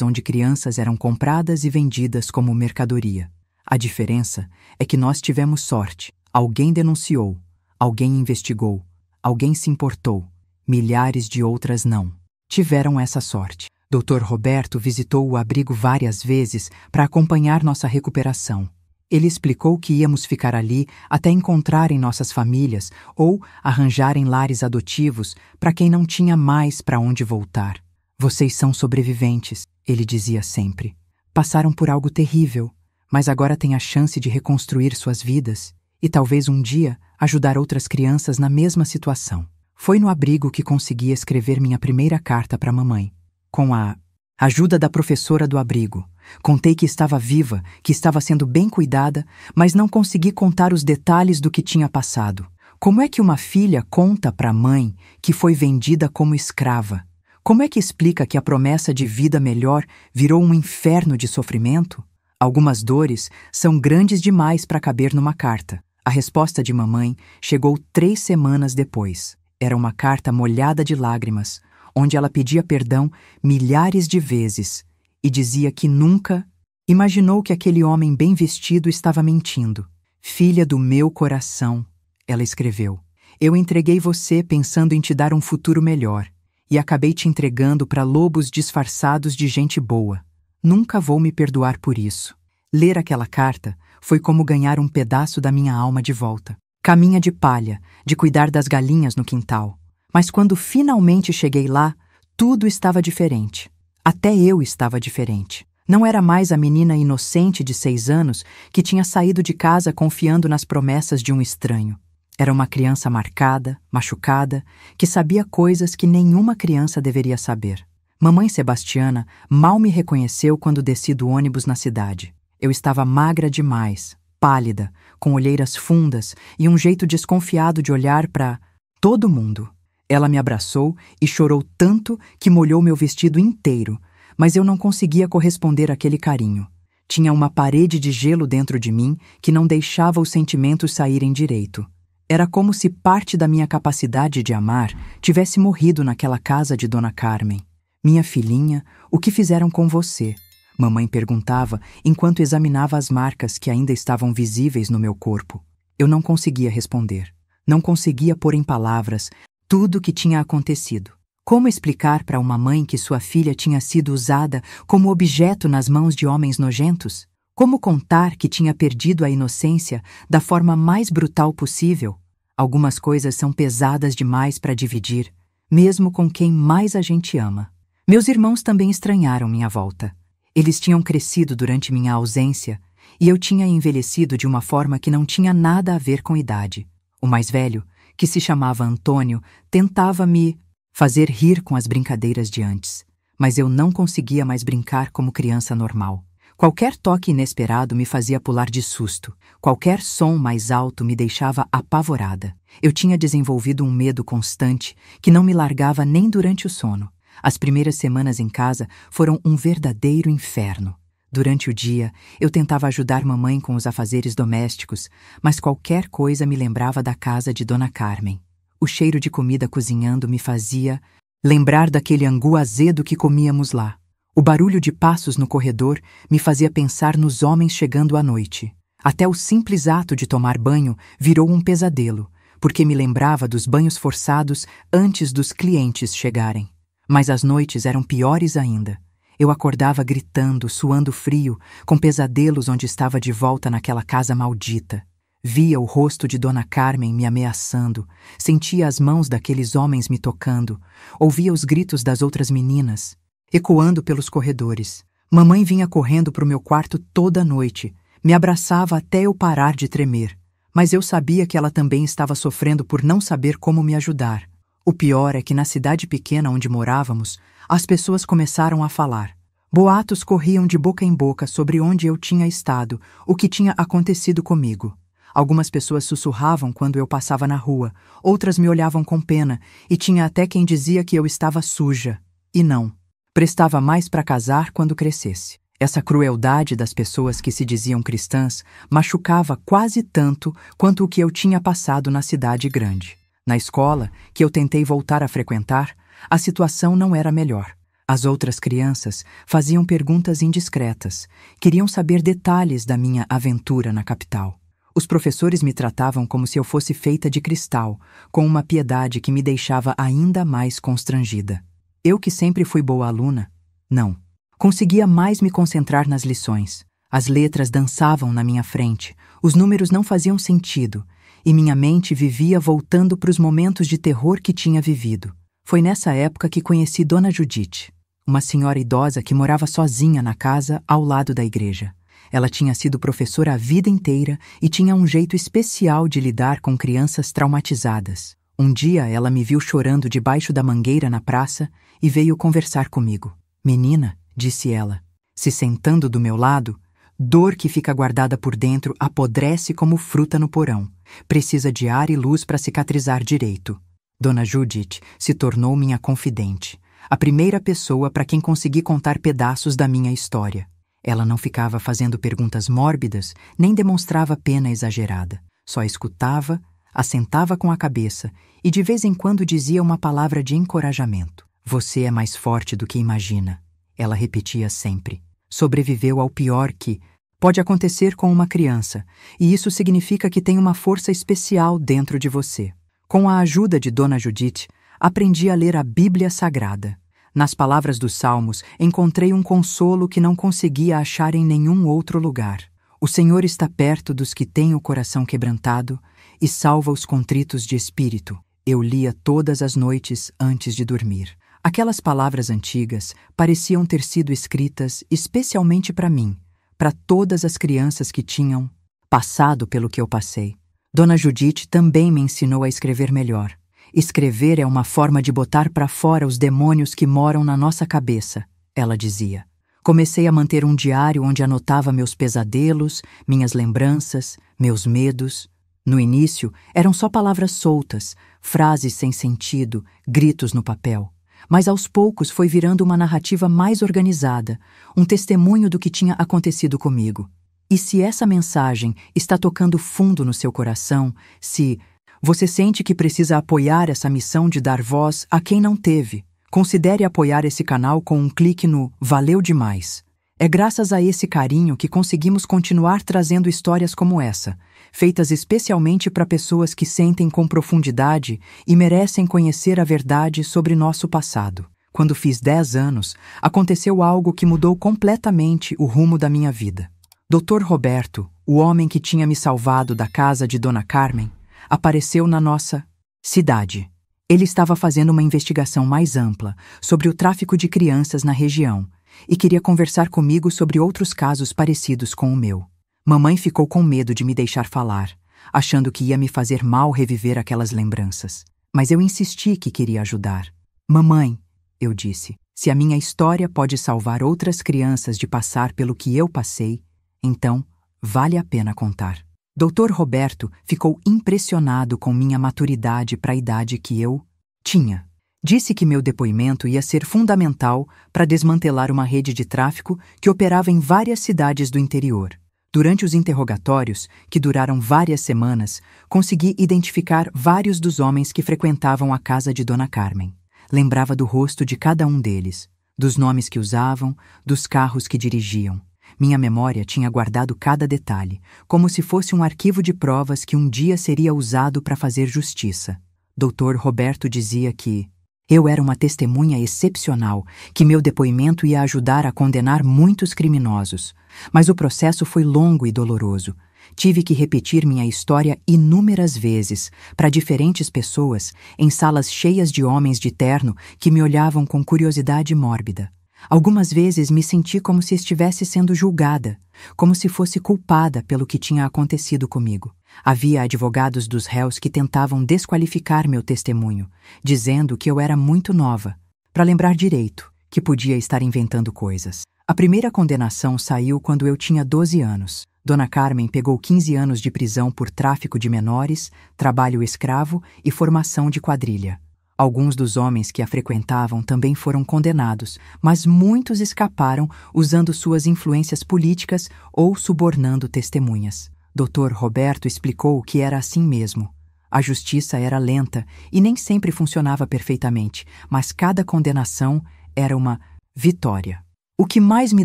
onde crianças eram compradas e vendidas como mercadoria. A diferença é que nós tivemos sorte. Alguém denunciou, alguém investigou, alguém se importou. Milhares de outras não tiveram essa sorte. Dr. Roberto visitou o abrigo várias vezes para acompanhar nossa recuperação. Ele explicou que íamos ficar ali até encontrarem nossas famílias ou arranjarem lares adotivos para quem não tinha mais para onde voltar. Vocês são sobreviventes, ele dizia sempre. Passaram por algo terrível, mas agora têm a chance de reconstruir suas vidas e talvez um dia ajudar outras crianças na mesma situação. Foi no abrigo que consegui escrever minha primeira carta para a mamãe. Com a ajuda da professora do abrigo, contei que estava viva, que estava sendo bem cuidada, mas não consegui contar os detalhes do que tinha passado. Como é que uma filha conta para a mãe que foi vendida como escrava? Como é que explica que a promessa de vida melhor virou um inferno de sofrimento? Algumas dores são grandes demais para caber numa carta. A resposta de mamãe chegou 3 semanas depois. Era uma carta molhada de lágrimas, onde ela pedia perdão milhares de vezes e dizia que nunca imaginou que aquele homem bem vestido estava mentindo. Filha do meu coração, ela escreveu, eu entreguei você pensando em te dar um futuro melhor e acabei te entregando para lobos disfarçados de gente boa. Nunca vou me perdoar por isso. Ler aquela carta foi como ganhar um pedaço da minha alma de volta. Caminha de palha, de cuidar das galinhas no quintal. Mas quando finalmente cheguei lá, tudo estava diferente. Até eu estava diferente. Não era mais a menina inocente de 6 anos que tinha saído de casa confiando nas promessas de um estranho. Era uma criança marcada, machucada, que sabia coisas que nenhuma criança deveria saber. Mamãe Sebastiana mal me reconheceu quando desci do ônibus na cidade. Eu estava magra demais, pálida, com olheiras fundas e um jeito desconfiado de olhar para todo mundo. Ela me abraçou e chorou tanto que molhou meu vestido inteiro, mas eu não conseguia corresponder àquele carinho. Tinha uma parede de gelo dentro de mim que não deixava os sentimentos saírem direito. Era como se parte da minha capacidade de amar tivesse morrido naquela casa de Dona Carmen. Minha filhinha, o que fizeram com você? Mamãe perguntava enquanto examinava as marcas que ainda estavam visíveis no meu corpo. Eu não conseguia responder. Não conseguia pôr em palavras tudo o que tinha acontecido. Como explicar para uma mãe que sua filha tinha sido usada como objeto nas mãos de homens nojentos? Como contar que tinha perdido a inocência da forma mais brutal possível? Algumas coisas são pesadas demais para dividir, mesmo com quem mais a gente ama. Meus irmãos também estranharam minha volta. Eles tinham crescido durante minha ausência e eu tinha envelhecido de uma forma que não tinha nada a ver com idade. O mais velho, que se chamava Antônio, tentava me fazer rir com as brincadeiras de antes, mas eu não conseguia mais brincar como criança normal. Qualquer toque inesperado me fazia pular de susto. Qualquer som mais alto me deixava apavorada. Eu tinha desenvolvido um medo constante que não me largava nem durante o sono. As primeiras semanas em casa foram um verdadeiro inferno. Durante o dia, eu tentava ajudar mamãe com os afazeres domésticos, mas qualquer coisa me lembrava da casa de Dona Carmen. O cheiro de comida cozinhando me fazia lembrar daquele angu azedo que comíamos lá. O barulho de passos no corredor me fazia pensar nos homens chegando à noite. Até o simples ato de tomar banho virou um pesadelo, porque me lembrava dos banhos forçados antes dos clientes chegarem. Mas as noites eram piores ainda. Eu acordava gritando, suando frio, com pesadelos onde estava de volta naquela casa maldita. Via o rosto de Dona Carmen me ameaçando, sentia as mãos daqueles homens me tocando, ouvia os gritos das outras meninas, ecoando pelos corredores. Mamãe vinha correndo para o meu quarto toda noite, me abraçava até eu parar de tremer, mas eu sabia que ela também estava sofrendo por não saber como me ajudar. O pior é que na cidade pequena onde morávamos, as pessoas começaram a falar. Boatos corriam de boca em boca sobre onde eu tinha estado, o que tinha acontecido comigo. Algumas pessoas sussurravam quando eu passava na rua, outras me olhavam com pena, e tinha até quem dizia que eu estava suja. E não. Prestava mais para casar quando crescesse. Essa crueldade das pessoas que se diziam cristãs machucava quase tanto quanto o que eu tinha passado na cidade grande. Na escola, que eu tentei voltar a frequentar, a situação não era melhor. As outras crianças faziam perguntas indiscretas, queriam saber detalhes da minha aventura na capital. Os professores me tratavam como se eu fosse feita de cristal, com uma piedade que me deixava ainda mais constrangida. Eu que sempre fui boa aluna, não. Conseguia mais me concentrar nas lições. As letras dançavam na minha frente, os números não faziam sentido, e minha mente vivia voltando para os momentos de terror que tinha vivido. Foi nessa época que conheci Dona Judite, uma senhora idosa que morava sozinha na casa ao lado da igreja. Ela tinha sido professora a vida inteira e tinha um jeito especial de lidar com crianças traumatizadas. Um dia ela me viu chorando debaixo da mangueira na praça e veio conversar comigo. Menina, disse ela, se sentando do meu lado, dor que fica guardada por dentro apodrece como fruta no porão. Precisa de ar e luz para cicatrizar direito. Dona Judite se tornou minha confidente, a primeira pessoa para quem consegui contar pedaços da minha história. Ela não ficava fazendo perguntas mórbidas, nem demonstrava pena exagerada. Só escutava, assentava com a cabeça e de vez em quando dizia uma palavra de encorajamento. Você é mais forte do que imagina. Ela repetia sempre. Sobreviveu ao pior que pode acontecer com uma criança, e isso significa que tem uma força especial dentro de você. Com a ajuda de Dona Judite, aprendi a ler a Bíblia Sagrada. Nas palavras dos Salmos, encontrei um consolo que não conseguia achar em nenhum outro lugar. O Senhor está perto dos que têm o coração quebrantado e salva os contritos de espírito. Eu lia todas as noites antes de dormir. Aquelas palavras antigas pareciam ter sido escritas especialmente para mim, para todas as crianças que tinham passado pelo que eu passei. Dona Judite também me ensinou a escrever melhor. Escrever é uma forma de botar para fora os demônios que moram na nossa cabeça, ela dizia. Comecei a manter um diário onde anotava meus pesadelos, minhas lembranças, meus medos. No início, eram só palavras soltas, frases sem sentido, gritos no papel. Mas aos poucos foi virando uma narrativa mais organizada, um testemunho do que tinha acontecido comigo. E se essa mensagem está tocando fundo no seu coração, se você sente que precisa apoiar essa missão de dar voz a quem não teve, considere apoiar esse canal com um clique no Valeu Demais. É graças a esse carinho que conseguimos continuar trazendo histórias como essa, feitas especialmente para pessoas que sentem com profundidade e merecem conhecer a verdade sobre nosso passado. Quando fiz 10 anos, aconteceu algo que mudou completamente o rumo da minha vida. Dr. Roberto, o homem que tinha me salvado da casa de Dona Carmen, apareceu na nossa cidade. Ele estava fazendo uma investigação mais ampla sobre o tráfico de crianças na região e queria conversar comigo sobre outros casos parecidos com o meu. Mamãe ficou com medo de me deixar falar, achando que ia me fazer mal reviver aquelas lembranças. Mas eu insisti que queria ajudar. Mamãe, eu disse, se a minha história pode salvar outras crianças de passar pelo que eu passei, então vale a pena contar. Dr. Roberto ficou impressionado com minha maturidade para a idade que eu tinha. Disse que meu depoimento ia ser fundamental para desmantelar uma rede de tráfico que operava em várias cidades do interior. Durante os interrogatórios, que duraram várias semanas, consegui identificar vários dos homens que frequentavam a casa de Dona Carmen. Lembrava do rosto de cada um deles, dos nomes que usavam, dos carros que dirigiam. Minha memória tinha guardado cada detalhe, como se fosse um arquivo de provas que um dia seria usado para fazer justiça. Dr. Roberto dizia que eu era uma testemunha excepcional, que meu depoimento ia ajudar a condenar muitos criminosos. Mas o processo foi longo e doloroso. Tive que repetir minha história inúmeras vezes, para diferentes pessoas, em salas cheias de homens de terno que me olhavam com curiosidade mórbida. Algumas vezes me senti como se estivesse sendo julgada, como se fosse culpada pelo que tinha acontecido comigo. Havia advogados dos réus que tentavam desqualificar meu testemunho, dizendo que eu era muito nova, para lembrar direito, que podia estar inventando coisas. A primeira condenação saiu quando eu tinha 12 anos. Dona Carmen pegou 15 anos de prisão por tráfico de menores, trabalho escravo e formação de quadrilha. Alguns dos homens que a frequentavam também foram condenados, mas muitos escaparam usando suas influências políticas ou subornando testemunhas. Dr. Roberto explicou que era assim mesmo. A justiça era lenta e nem sempre funcionava perfeitamente, mas cada condenação era uma vitória. O que mais me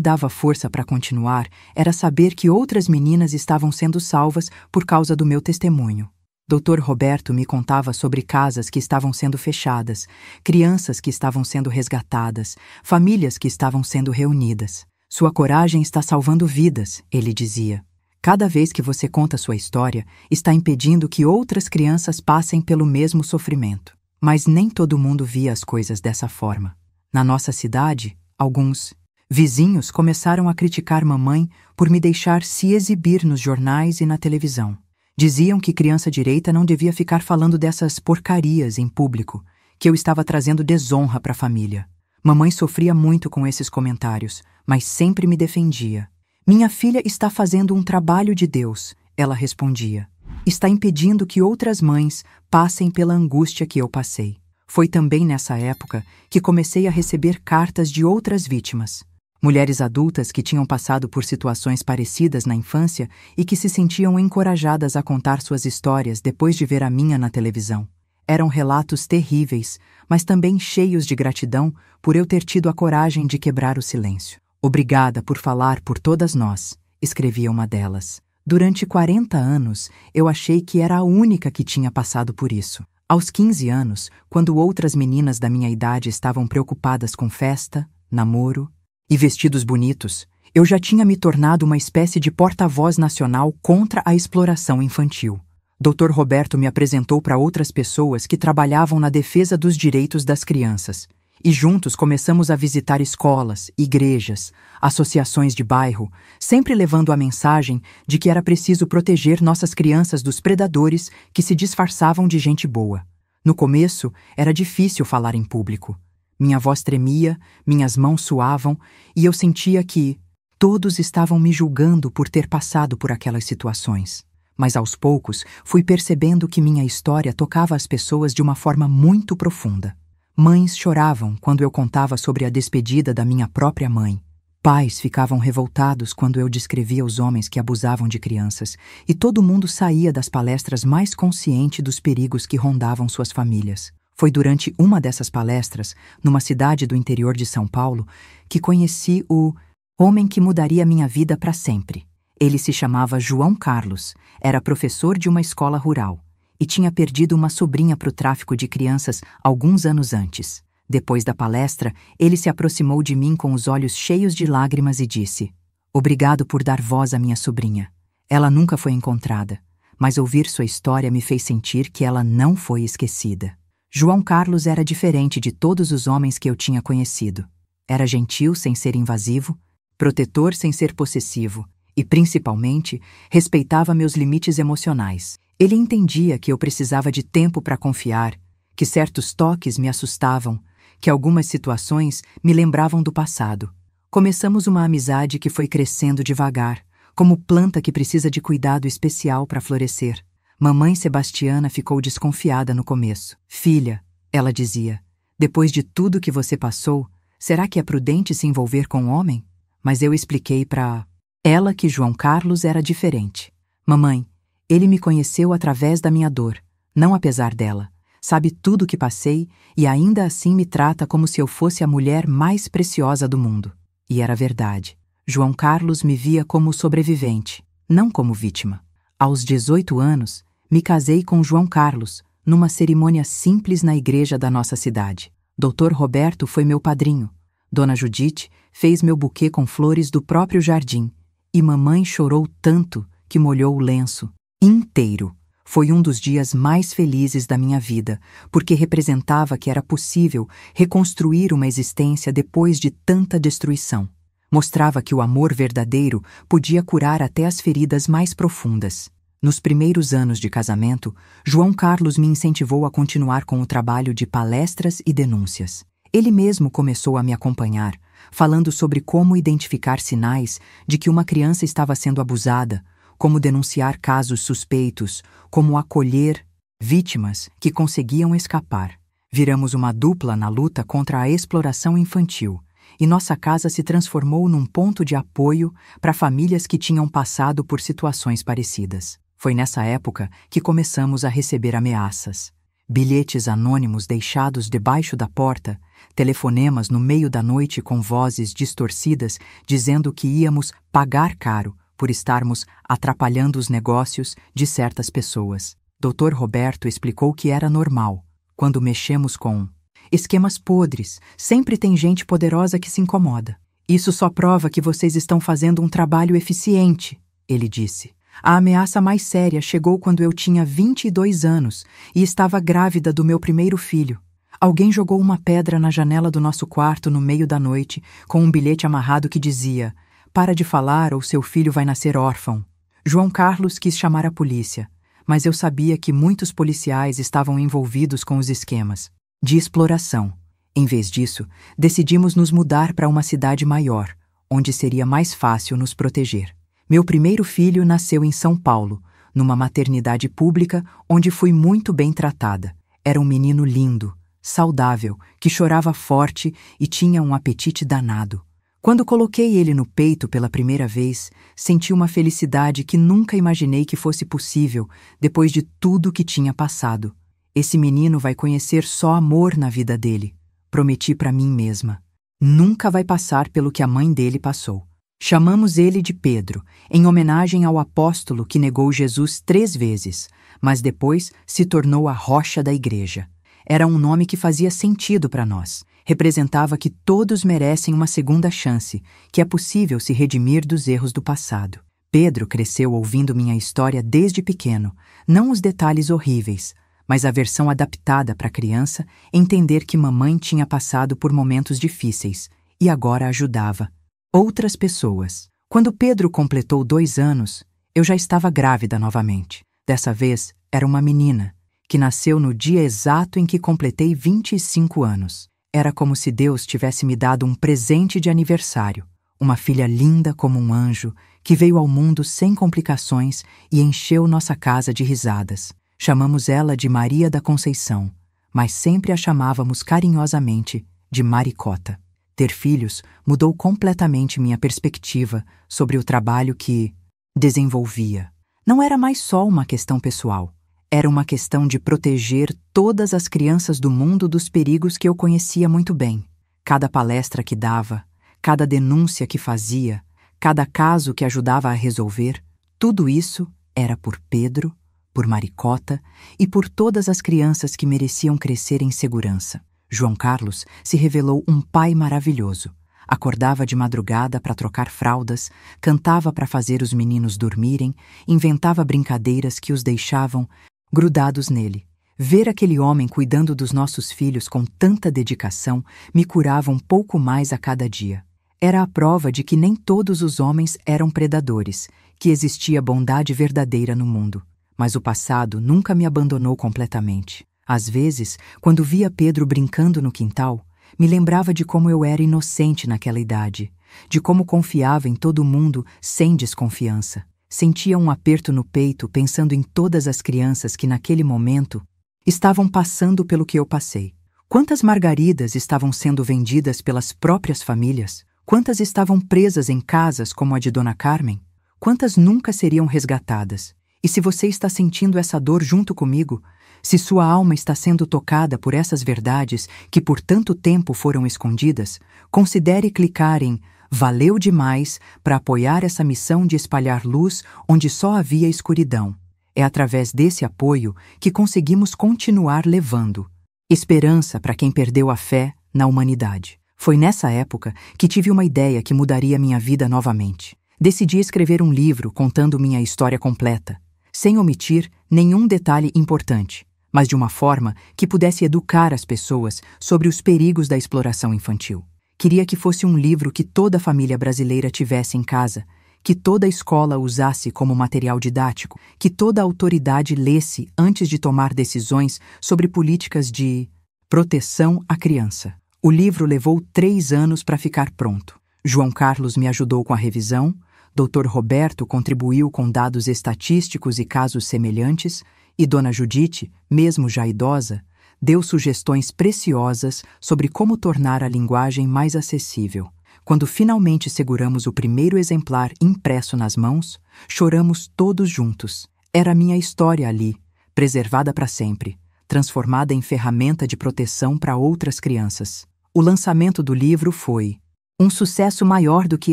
dava força para continuar era saber que outras meninas estavam sendo salvas por causa do meu testemunho. Dr. Roberto me contava sobre casas que estavam sendo fechadas, crianças que estavam sendo resgatadas, famílias que estavam sendo reunidas. Sua coragem está salvando vidas, ele dizia. Cada vez que você conta sua história, está impedindo que outras crianças passem pelo mesmo sofrimento. Mas nem todo mundo via as coisas dessa forma. Na nossa cidade, alguns vizinhos começaram a criticar mamãe por me deixar se exibir nos jornais e na televisão. Diziam que criança direita não devia ficar falando dessas porcarias em público, que eu estava trazendo desonra para a família. Mamãe sofria muito com esses comentários, mas sempre me defendia. Minha filha está fazendo um trabalho de Deus, ela respondia. Está impedindo que outras mães passem pela angústia que eu passei. Foi também nessa época que comecei a receber cartas de outras vítimas. Mulheres adultas que tinham passado por situações parecidas na infância e que se sentiam encorajadas a contar suas histórias depois de ver a minha na televisão. Eram relatos terríveis, mas também cheios de gratidão por eu ter tido a coragem de quebrar o silêncio. Obrigada por falar por todas nós, escrevia uma delas. Durante 40 anos, eu achei que era a única que tinha passado por isso. Aos 15 anos, quando outras meninas da minha idade estavam preocupadas com festa, namoro e vestidos bonitos, eu já tinha me tornado uma espécie de porta-voz nacional contra a exploração infantil. Dr. Roberto me apresentou para outras pessoas que trabalhavam na defesa dos direitos das crianças, e juntos começamos a visitar escolas, igrejas, associações de bairro, sempre levando a mensagem de que era preciso proteger nossas crianças dos predadores que se disfarçavam de gente boa. No começo, era difícil falar em público. Minha voz tremia, minhas mãos suavam, e eu sentia que todos estavam me julgando por ter passado por aquelas situações. Mas aos poucos, fui percebendo que minha história tocava as pessoas de uma forma muito profunda. Mães choravam quando eu contava sobre a despedida da minha própria mãe. Pais ficavam revoltados quando eu descrevia os homens que abusavam de crianças, e todo mundo saía das palestras mais consciente dos perigos que rondavam suas famílias. Foi durante uma dessas palestras, numa cidade do interior de São Paulo, que conheci o homem que mudaria minha vida para sempre. Ele se chamava João Carlos, era professor de uma escola rural e tinha perdido uma sobrinha para o tráfico de crianças alguns anos antes. Depois da palestra, ele se aproximou de mim com os olhos cheios de lágrimas e disse: "Obrigado por dar voz à minha sobrinha. Ela nunca foi encontrada, mas ouvir sua história me fez sentir que ela não foi esquecida." João Carlos era diferente de todos os homens que eu tinha conhecido. Era gentil sem ser invasivo, protetor sem ser possessivo e, principalmente, respeitava meus limites emocionais. Ele entendia que eu precisava de tempo para confiar, que certos toques me assustavam, que algumas situações me lembravam do passado. Começamos uma amizade que foi crescendo devagar, como planta que precisa de cuidado especial para florescer. Mamãe Sebastiana ficou desconfiada no começo. "Filha", ela dizia, "depois de tudo que você passou, será que é prudente se envolver com um homem?" Mas eu expliquei para ela que João Carlos era diferente. "Mamãe, ele me conheceu através da minha dor, não apesar dela. Sabe tudo o que passei e ainda assim me trata como se eu fosse a mulher mais preciosa do mundo." E era verdade. João Carlos me via como sobrevivente, não como vítima. Aos 18 anos, me casei com João Carlos, numa cerimônia simples na igreja da nossa cidade. Dr. Roberto foi meu padrinho. Dona Judite fez meu buquê com flores do próprio jardim. E mamãe chorou tanto que molhou o lenço inteiro. Foi um dos dias mais felizes da minha vida, porque representava que era possível reconstruir uma existência depois de tanta destruição. Mostrava que o amor verdadeiro podia curar até as feridas mais profundas. Nos primeiros anos de casamento, João Carlos me incentivou a continuar com o trabalho de palestras e denúncias. Ele mesmo começou a me acompanhar, falando sobre como identificar sinais de que uma criança estava sendo abusada, como denunciar casos suspeitos, como acolher vítimas que conseguiam escapar. Viramos uma dupla na luta contra a exploração infantil, e nossa casa se transformou num ponto de apoio para famílias que tinham passado por situações parecidas. Foi nessa época que começamos a receber ameaças. Bilhetes anônimos deixados debaixo da porta, telefonemas no meio da noite com vozes distorcidas dizendo que íamos pagar caro por estarmos atrapalhando os negócios de certas pessoas. Dr. Roberto explicou que era normal. Quando mexemos com esquemas podres, sempre tem gente poderosa que se incomoda. Isso só prova que vocês estão fazendo um trabalho eficiente, ele disse. A ameaça mais séria chegou quando eu tinha 22 anos e estava grávida do meu primeiro filho. Alguém jogou uma pedra na janela do nosso quarto no meio da noite, com um bilhete amarrado que dizia: "Para de falar ou seu filho vai nascer órfão." João Carlos quis chamar a polícia, mas eu sabia que muitos policiais estavam envolvidos com os esquemas de exploração. Em vez disso, decidimos nos mudar para uma cidade maior, onde seria mais fácil nos proteger. Meu primeiro filho nasceu em São Paulo, numa maternidade pública onde fui muito bem tratada. Era um menino lindo, saudável, que chorava forte e tinha um apetite danado. Quando coloquei ele no peito pela primeira vez, senti uma felicidade que nunca imaginei que fosse possível depois de tudo que tinha passado. Esse menino vai conhecer só amor na vida dele, prometi para mim mesma. Nunca vai passar pelo que a mãe dele passou. Chamamos ele de Pedro, em homenagem ao apóstolo que negou Jesus 3 vezes, mas depois se tornou a rocha da igreja. Era um nome que fazia sentido para nós. Representava que todos merecem uma segunda chance, que é possível se redimir dos erros do passado. Pedro cresceu ouvindo minha história desde pequeno, não os detalhes horríveis, mas a versão adaptada para a criança entender que mamãe tinha passado por momentos difíceis e agora ajudava outras pessoas. Quando Pedro completou 2 anos, eu já estava grávida novamente. Dessa vez, era uma menina, que nasceu no dia exato em que completei 25 anos. Era como se Deus tivesse me dado um presente de aniversário. Uma filha linda como um anjo, que veio ao mundo sem complicações e encheu nossa casa de risadas. Chamamos ela de Maria da Conceição, mas sempre a chamávamos carinhosamente de Maricota. Ter filhos mudou completamente minha perspectiva sobre o trabalho que desenvolvia. Não era mais só uma questão pessoal. Era uma questão de proteger todas as crianças do mundo dos perigos que eu conhecia muito bem. Cada palestra que dava, cada denúncia que fazia, cada caso que ajudava a resolver, tudo isso era por Pedro, por Maricota e por todas as crianças que mereciam crescer em segurança. João Carlos se revelou um pai maravilhoso. Acordava de madrugada para trocar fraldas, cantava para fazer os meninos dormirem, inventava brincadeiras que os deixavam grudados nele. Ver aquele homem cuidando dos nossos filhos com tanta dedicação me curava um pouco mais a cada dia. Era a prova de que nem todos os homens eram predadores, que existia bondade verdadeira no mundo. Mas o passado nunca me abandonou completamente. Às vezes, quando via Pedro brincando no quintal, me lembrava de como eu era inocente naquela idade, de como confiava em todo mundo sem desconfiança. Sentia um aperto no peito pensando em todas as crianças que naquele momento estavam passando pelo que eu passei. Quantas margaridas estavam sendo vendidas pelas próprias famílias? Quantas estavam presas em casas como a de Dona Carmen? Quantas nunca seriam resgatadas? E se você está sentindo essa dor junto comigo, se sua alma está sendo tocada por essas verdades que por tanto tempo foram escondidas, considere clicar em "Valeu demais" para apoiar essa missão de espalhar luz onde só havia escuridão. É através desse apoio que conseguimos continuar levando esperança para quem perdeu a fé na humanidade. Foi nessa época que tive uma ideia que mudaria minha vida novamente. Decidi escrever um livro contando minha história completa, sem omitir nenhum detalhe importante, mas de uma forma que pudesse educar as pessoas sobre os perigos da exploração infantil. Queria que fosse um livro que toda família brasileira tivesse em casa, que toda escola usasse como material didático, que toda autoridade lesse antes de tomar decisões sobre políticas de proteção à criança. O livro levou 3 anos para ficar pronto. João Carlos me ajudou com a revisão, Dr. Roberto contribuiu com dados estatísticos e casos semelhantes, e Dona Judite, mesmo já idosa, deu sugestões preciosas sobre como tornar a linguagem mais acessível. Quando finalmente seguramos o primeiro exemplar impresso nas mãos, choramos todos juntos. Era a minha história ali, preservada para sempre, transformada em ferramenta de proteção para outras crianças. O lançamento do livro foi um sucesso maior do que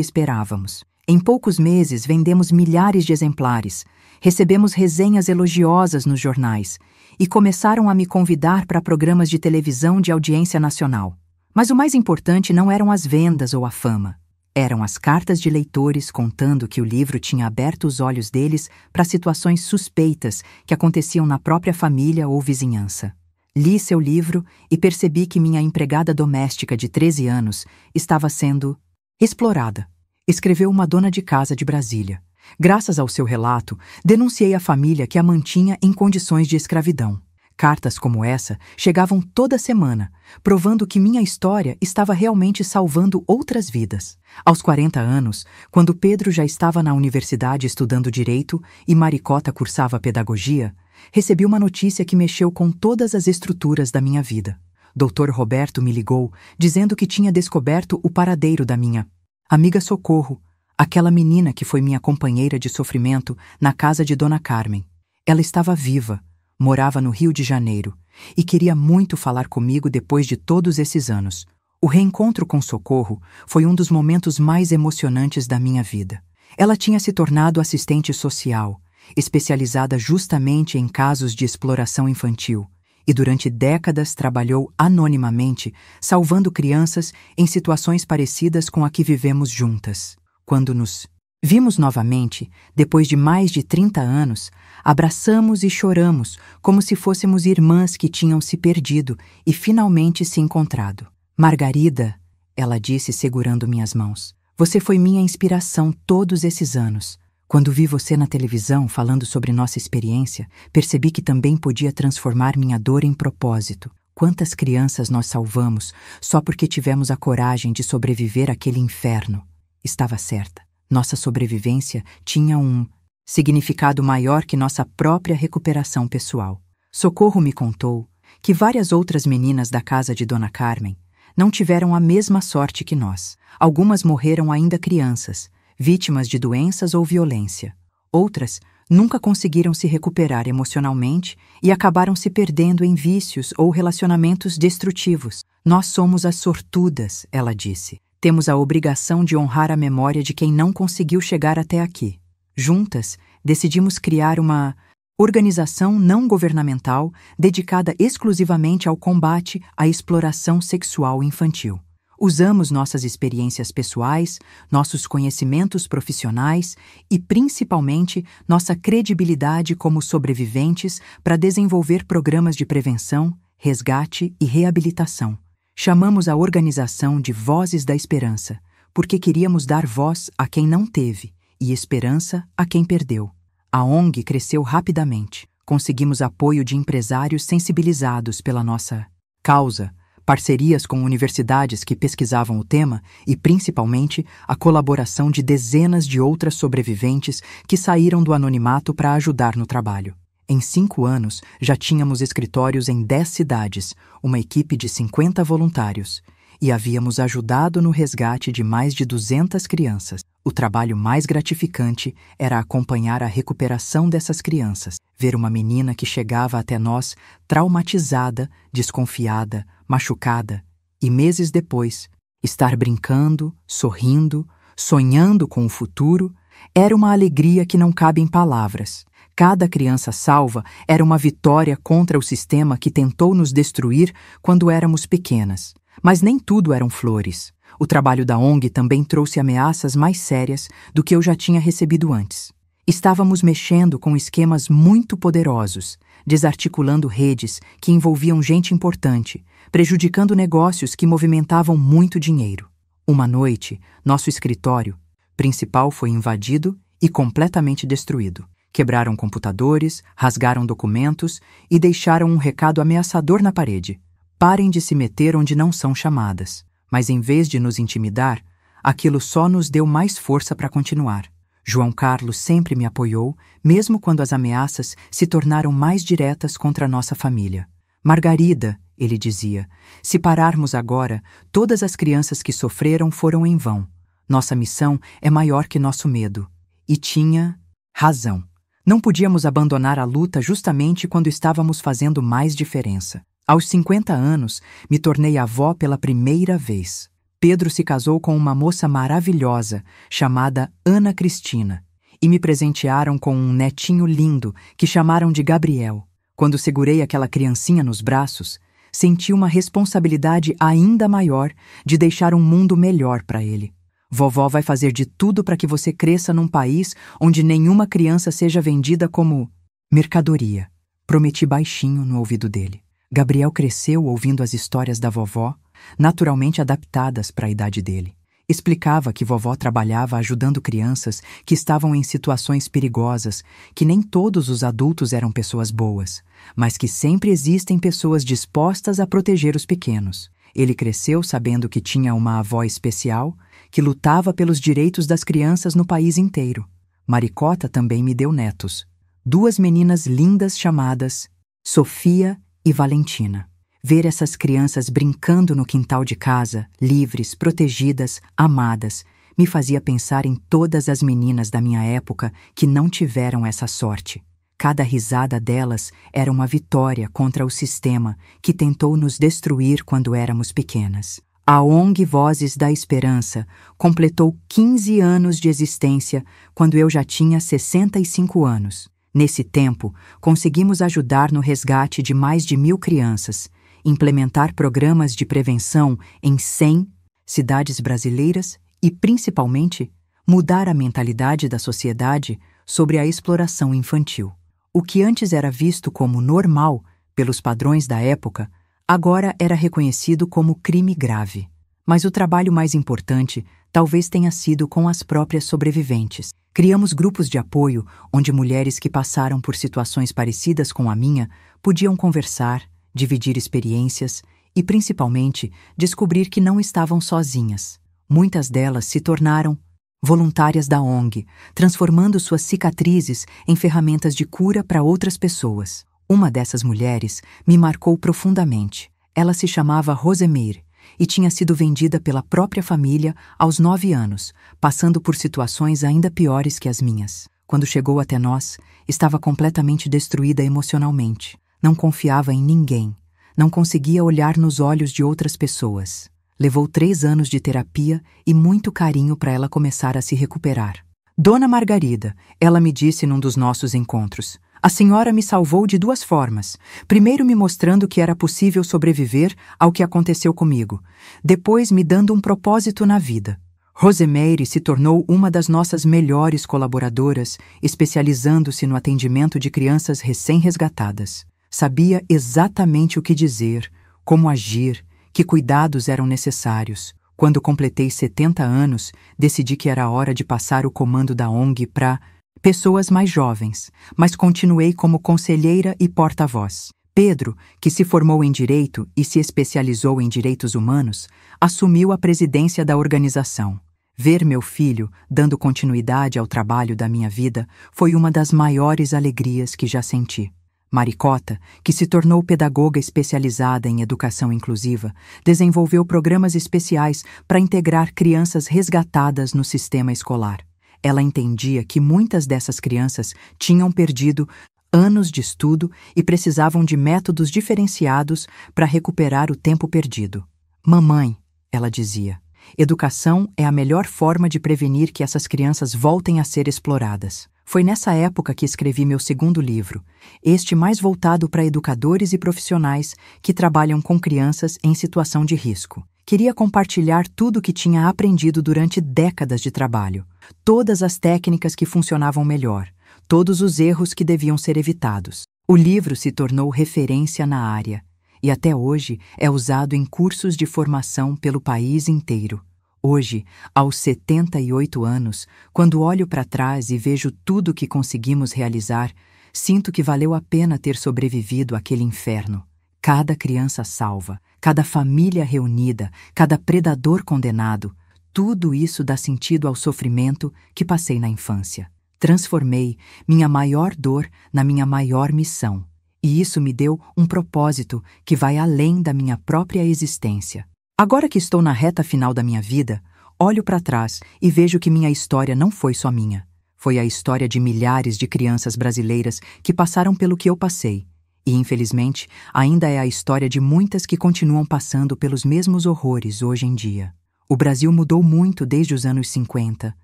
esperávamos. Em poucos meses, vendemos milhares de exemplares, recebemos resenhas elogiosas nos jornais e começaram a me convidar para programas de televisão de audiência nacional. Mas o mais importante não eram as vendas ou a fama. Eram as cartas de leitores contando que o livro tinha aberto os olhos deles para situações suspeitas que aconteciam na própria família ou vizinhança. Li seu livro e percebi que minha empregada doméstica de 13 anos estava sendo explorada, escreveu uma dona de casa de Brasília. Graças ao seu relato, denunciei a família que a mantinha em condições de escravidão. Cartas como essa chegavam toda semana, provando que minha história estava realmente salvando outras vidas. Aos 40 anos, quando Pedro já estava na universidade estudando direito e Maricota cursava pedagogia, recebi uma notícia que mexeu com todas as estruturas da minha vida. Dr. Roberto me ligou, dizendo que tinha descoberto o paradeiro da minha amiga Socorro, aquela menina que foi minha companheira de sofrimento na casa de Dona Carmen. Ela estava viva, morava no Rio de Janeiro e queria muito falar comigo depois de todos esses anos. O reencontro com Socorro foi um dos momentos mais emocionantes da minha vida. Ela tinha se tornado assistente social, especializada justamente em casos de exploração infantil, e durante décadas trabalhou anonimamente, salvando crianças em situações parecidas com a que vivemos juntas. Quando nos vimos novamente, depois de mais de 30 anos, abraçamos e choramos como se fôssemos irmãs que tinham se perdido e finalmente se encontrado. Margarida, ela disse segurando minhas mãos, você foi minha inspiração todos esses anos. Quando vi você na televisão falando sobre nossa experiência, percebi que também podia transformar minha dor em propósito. Quantas crianças nós salvamos só porque tivemos a coragem de sobreviver àquele inferno? Estava certa. Nossa sobrevivência tinha um significado maior que nossa própria recuperação pessoal. Socorro me contou que várias outras meninas da casa de Dona Carmen não tiveram a mesma sorte que nós. Algumas morreram ainda crianças, vítimas de doenças ou violência. Outras nunca conseguiram se recuperar emocionalmente e acabaram se perdendo em vícios ou relacionamentos destrutivos. Nós somos as sortudas, ela disse. Temos a obrigação de honrar a memória de quem não conseguiu chegar até aqui. Juntas, decidimos criar uma organização não governamental dedicada exclusivamente ao combate à exploração sexual infantil. Usamos nossas experiências pessoais, nossos conhecimentos profissionais e, principalmente, nossa credibilidade como sobreviventes para desenvolver programas de prevenção, resgate e reabilitação. Chamamos a organização de Vozes da Esperança, porque queríamos dar voz a quem não teve e esperança a quem perdeu. A ONG cresceu rapidamente. Conseguimos apoio de empresários sensibilizados pela nossa causa, parcerias com universidades que pesquisavam o tema e, principalmente, a colaboração de dezenas de outras sobreviventes que saíram do anonimato para ajudar no trabalho. Em 5 anos, já tínhamos escritórios em 10 cidades, uma equipe de 50 voluntários, e havíamos ajudado no resgate de mais de 200 crianças. O trabalho mais gratificante era acompanhar a recuperação dessas crianças, ver uma menina que chegava até nós traumatizada, desconfiada, machucada, e meses depois, estar brincando, sorrindo, sonhando com o futuro, era uma alegria que não cabe em palavras. Cada criança salva era uma vitória contra o sistema que tentou nos destruir quando éramos pequenas. Mas nem tudo eram flores. O trabalho da ONG também trouxe ameaças mais sérias do que eu já tinha recebido antes. Estávamos mexendo com esquemas muito poderosos, desarticulando redes que envolviam gente importante, prejudicando negócios que movimentavam muito dinheiro. Uma noite, nosso escritório principal foi invadido e completamente destruído. Quebraram computadores, rasgaram documentos e deixaram um recado ameaçador na parede. Parem de se meter onde não são chamadas. Mas em vez de nos intimidar, aquilo só nos deu mais força para continuar. João Carlos sempre me apoiou, mesmo quando as ameaças se tornaram mais diretas contra a nossa família. Margarida, ele dizia, se pararmos agora, todas as crianças que sofreram foram em vão. Nossa missão é maior que nosso medo. E tinha razão. Não podíamos abandonar a luta justamente quando estávamos fazendo mais diferença. Aos 50 anos, me tornei avó pela primeira vez. Pedro se casou com uma moça maravilhosa, chamada Ana Cristina, e me presentearam com um netinho lindo que chamaram de Gabriel. Quando segurei aquela criancinha nos braços, senti uma responsabilidade ainda maior de deixar um mundo melhor para ele. Vovó vai fazer de tudo para que você cresça num país onde nenhuma criança seja vendida como mercadoria. Prometi baixinho no ouvido dele. Gabriel cresceu ouvindo as histórias da vovó, naturalmente adaptadas para a idade dele. Explicava que vovó trabalhava ajudando crianças que estavam em situações perigosas, que nem todos os adultos eram pessoas boas, mas que sempre existem pessoas dispostas a proteger os pequenos. Ele cresceu sabendo que tinha uma avó especial, que lutava pelos direitos das crianças no país inteiro. Maricota também me deu netos. 2 meninas lindas chamadas Sofia e Valentina. Ver essas crianças brincando no quintal de casa, livres, protegidas, amadas, me fazia pensar em todas as meninas da minha época que não tiveram essa sorte. Cada risada delas era uma vitória contra o sistema que tentou nos destruir quando éramos pequenas. A ONG Vozes da Esperança completou 15 anos de existência quando eu já tinha 65 anos. Nesse tempo, conseguimos ajudar no resgate de mais de 1.000 crianças, implementar programas de prevenção em 100 cidades brasileiras e, principalmente, mudar a mentalidade da sociedade sobre a exploração infantil. O que antes era visto como normal pelos padrões da época, agora era reconhecido como crime grave. Mas o trabalho mais importante talvez tenha sido com as próprias sobreviventes. Criamos grupos de apoio onde mulheres que passaram por situações parecidas com a minha podiam conversar, dividir experiências e, principalmente, descobrir que não estavam sozinhas. Muitas delas se tornaram voluntárias da ONG, transformando suas cicatrizes em ferramentas de cura para outras pessoas. Uma dessas mulheres me marcou profundamente. Ela se chamava Rosemary e tinha sido vendida pela própria família aos 9 anos, passando por situações ainda piores que as minhas. Quando chegou até nós, estava completamente destruída emocionalmente. Não confiava em ninguém. Não conseguia olhar nos olhos de outras pessoas. Levou 3 anos de terapia e muito carinho para ela começar a se recuperar. Dona Margarida, ela me disse num dos nossos encontros, a senhora me salvou de 2 formas. Primeiro me mostrando que era possível sobreviver ao que aconteceu comigo. Depois me dando um propósito na vida. Rosemary se tornou uma das nossas melhores colaboradoras, especializando-se no atendimento de crianças recém-resgatadas. Sabia exatamente o que dizer, como agir, que cuidados eram necessários. Quando completei 70 anos, decidi que era hora de passar o comando da ONG para pessoas mais jovens, mas continuei como conselheira e porta-voz. Pedro, que se formou em Direito e se especializou em Direitos Humanos, assumiu a presidência da organização. Ver meu filho dando continuidade ao trabalho da minha vida foi uma das maiores alegrias que já senti. Maricota, que se tornou pedagoga especializada em educação inclusiva, desenvolveu programas especiais para integrar crianças resgatadas no sistema escolar. Ela entendia que muitas dessas crianças tinham perdido anos de estudo e precisavam de métodos diferenciados para recuperar o tempo perdido. Mamãe, ela dizia, educação é a melhor forma de prevenir que essas crianças voltem a ser exploradas. Foi nessa época que escrevi meu segundo livro, este mais voltado para educadores e profissionais que trabalham com crianças em situação de risco. Queria compartilhar tudo o que tinha aprendido durante décadas de trabalho, todas as técnicas que funcionavam melhor, todos os erros que deviam ser evitados. O livro se tornou referência na área e até hoje é usado em cursos de formação pelo país inteiro. Hoje, aos 78 anos, quando olho para trás e vejo tudo o que conseguimos realizar, sinto que valeu a pena ter sobrevivido àquele inferno. Cada criança salva, cada família reunida, cada predador condenado, Tudo isso dá sentido ao sofrimento que passei na infância. Transformei minha maior dor na minha maior missão. E isso me deu um propósito que vai além da minha própria existência. Agora que estou na reta final da minha vida, olho para trás e vejo que minha história não foi só minha. Foi a história de milhares de crianças brasileiras que passaram pelo que eu passei. E, infelizmente, ainda é a história de muitas que continuam passando pelos mesmos horrores hoje em dia. O Brasil mudou muito desde os anos 50,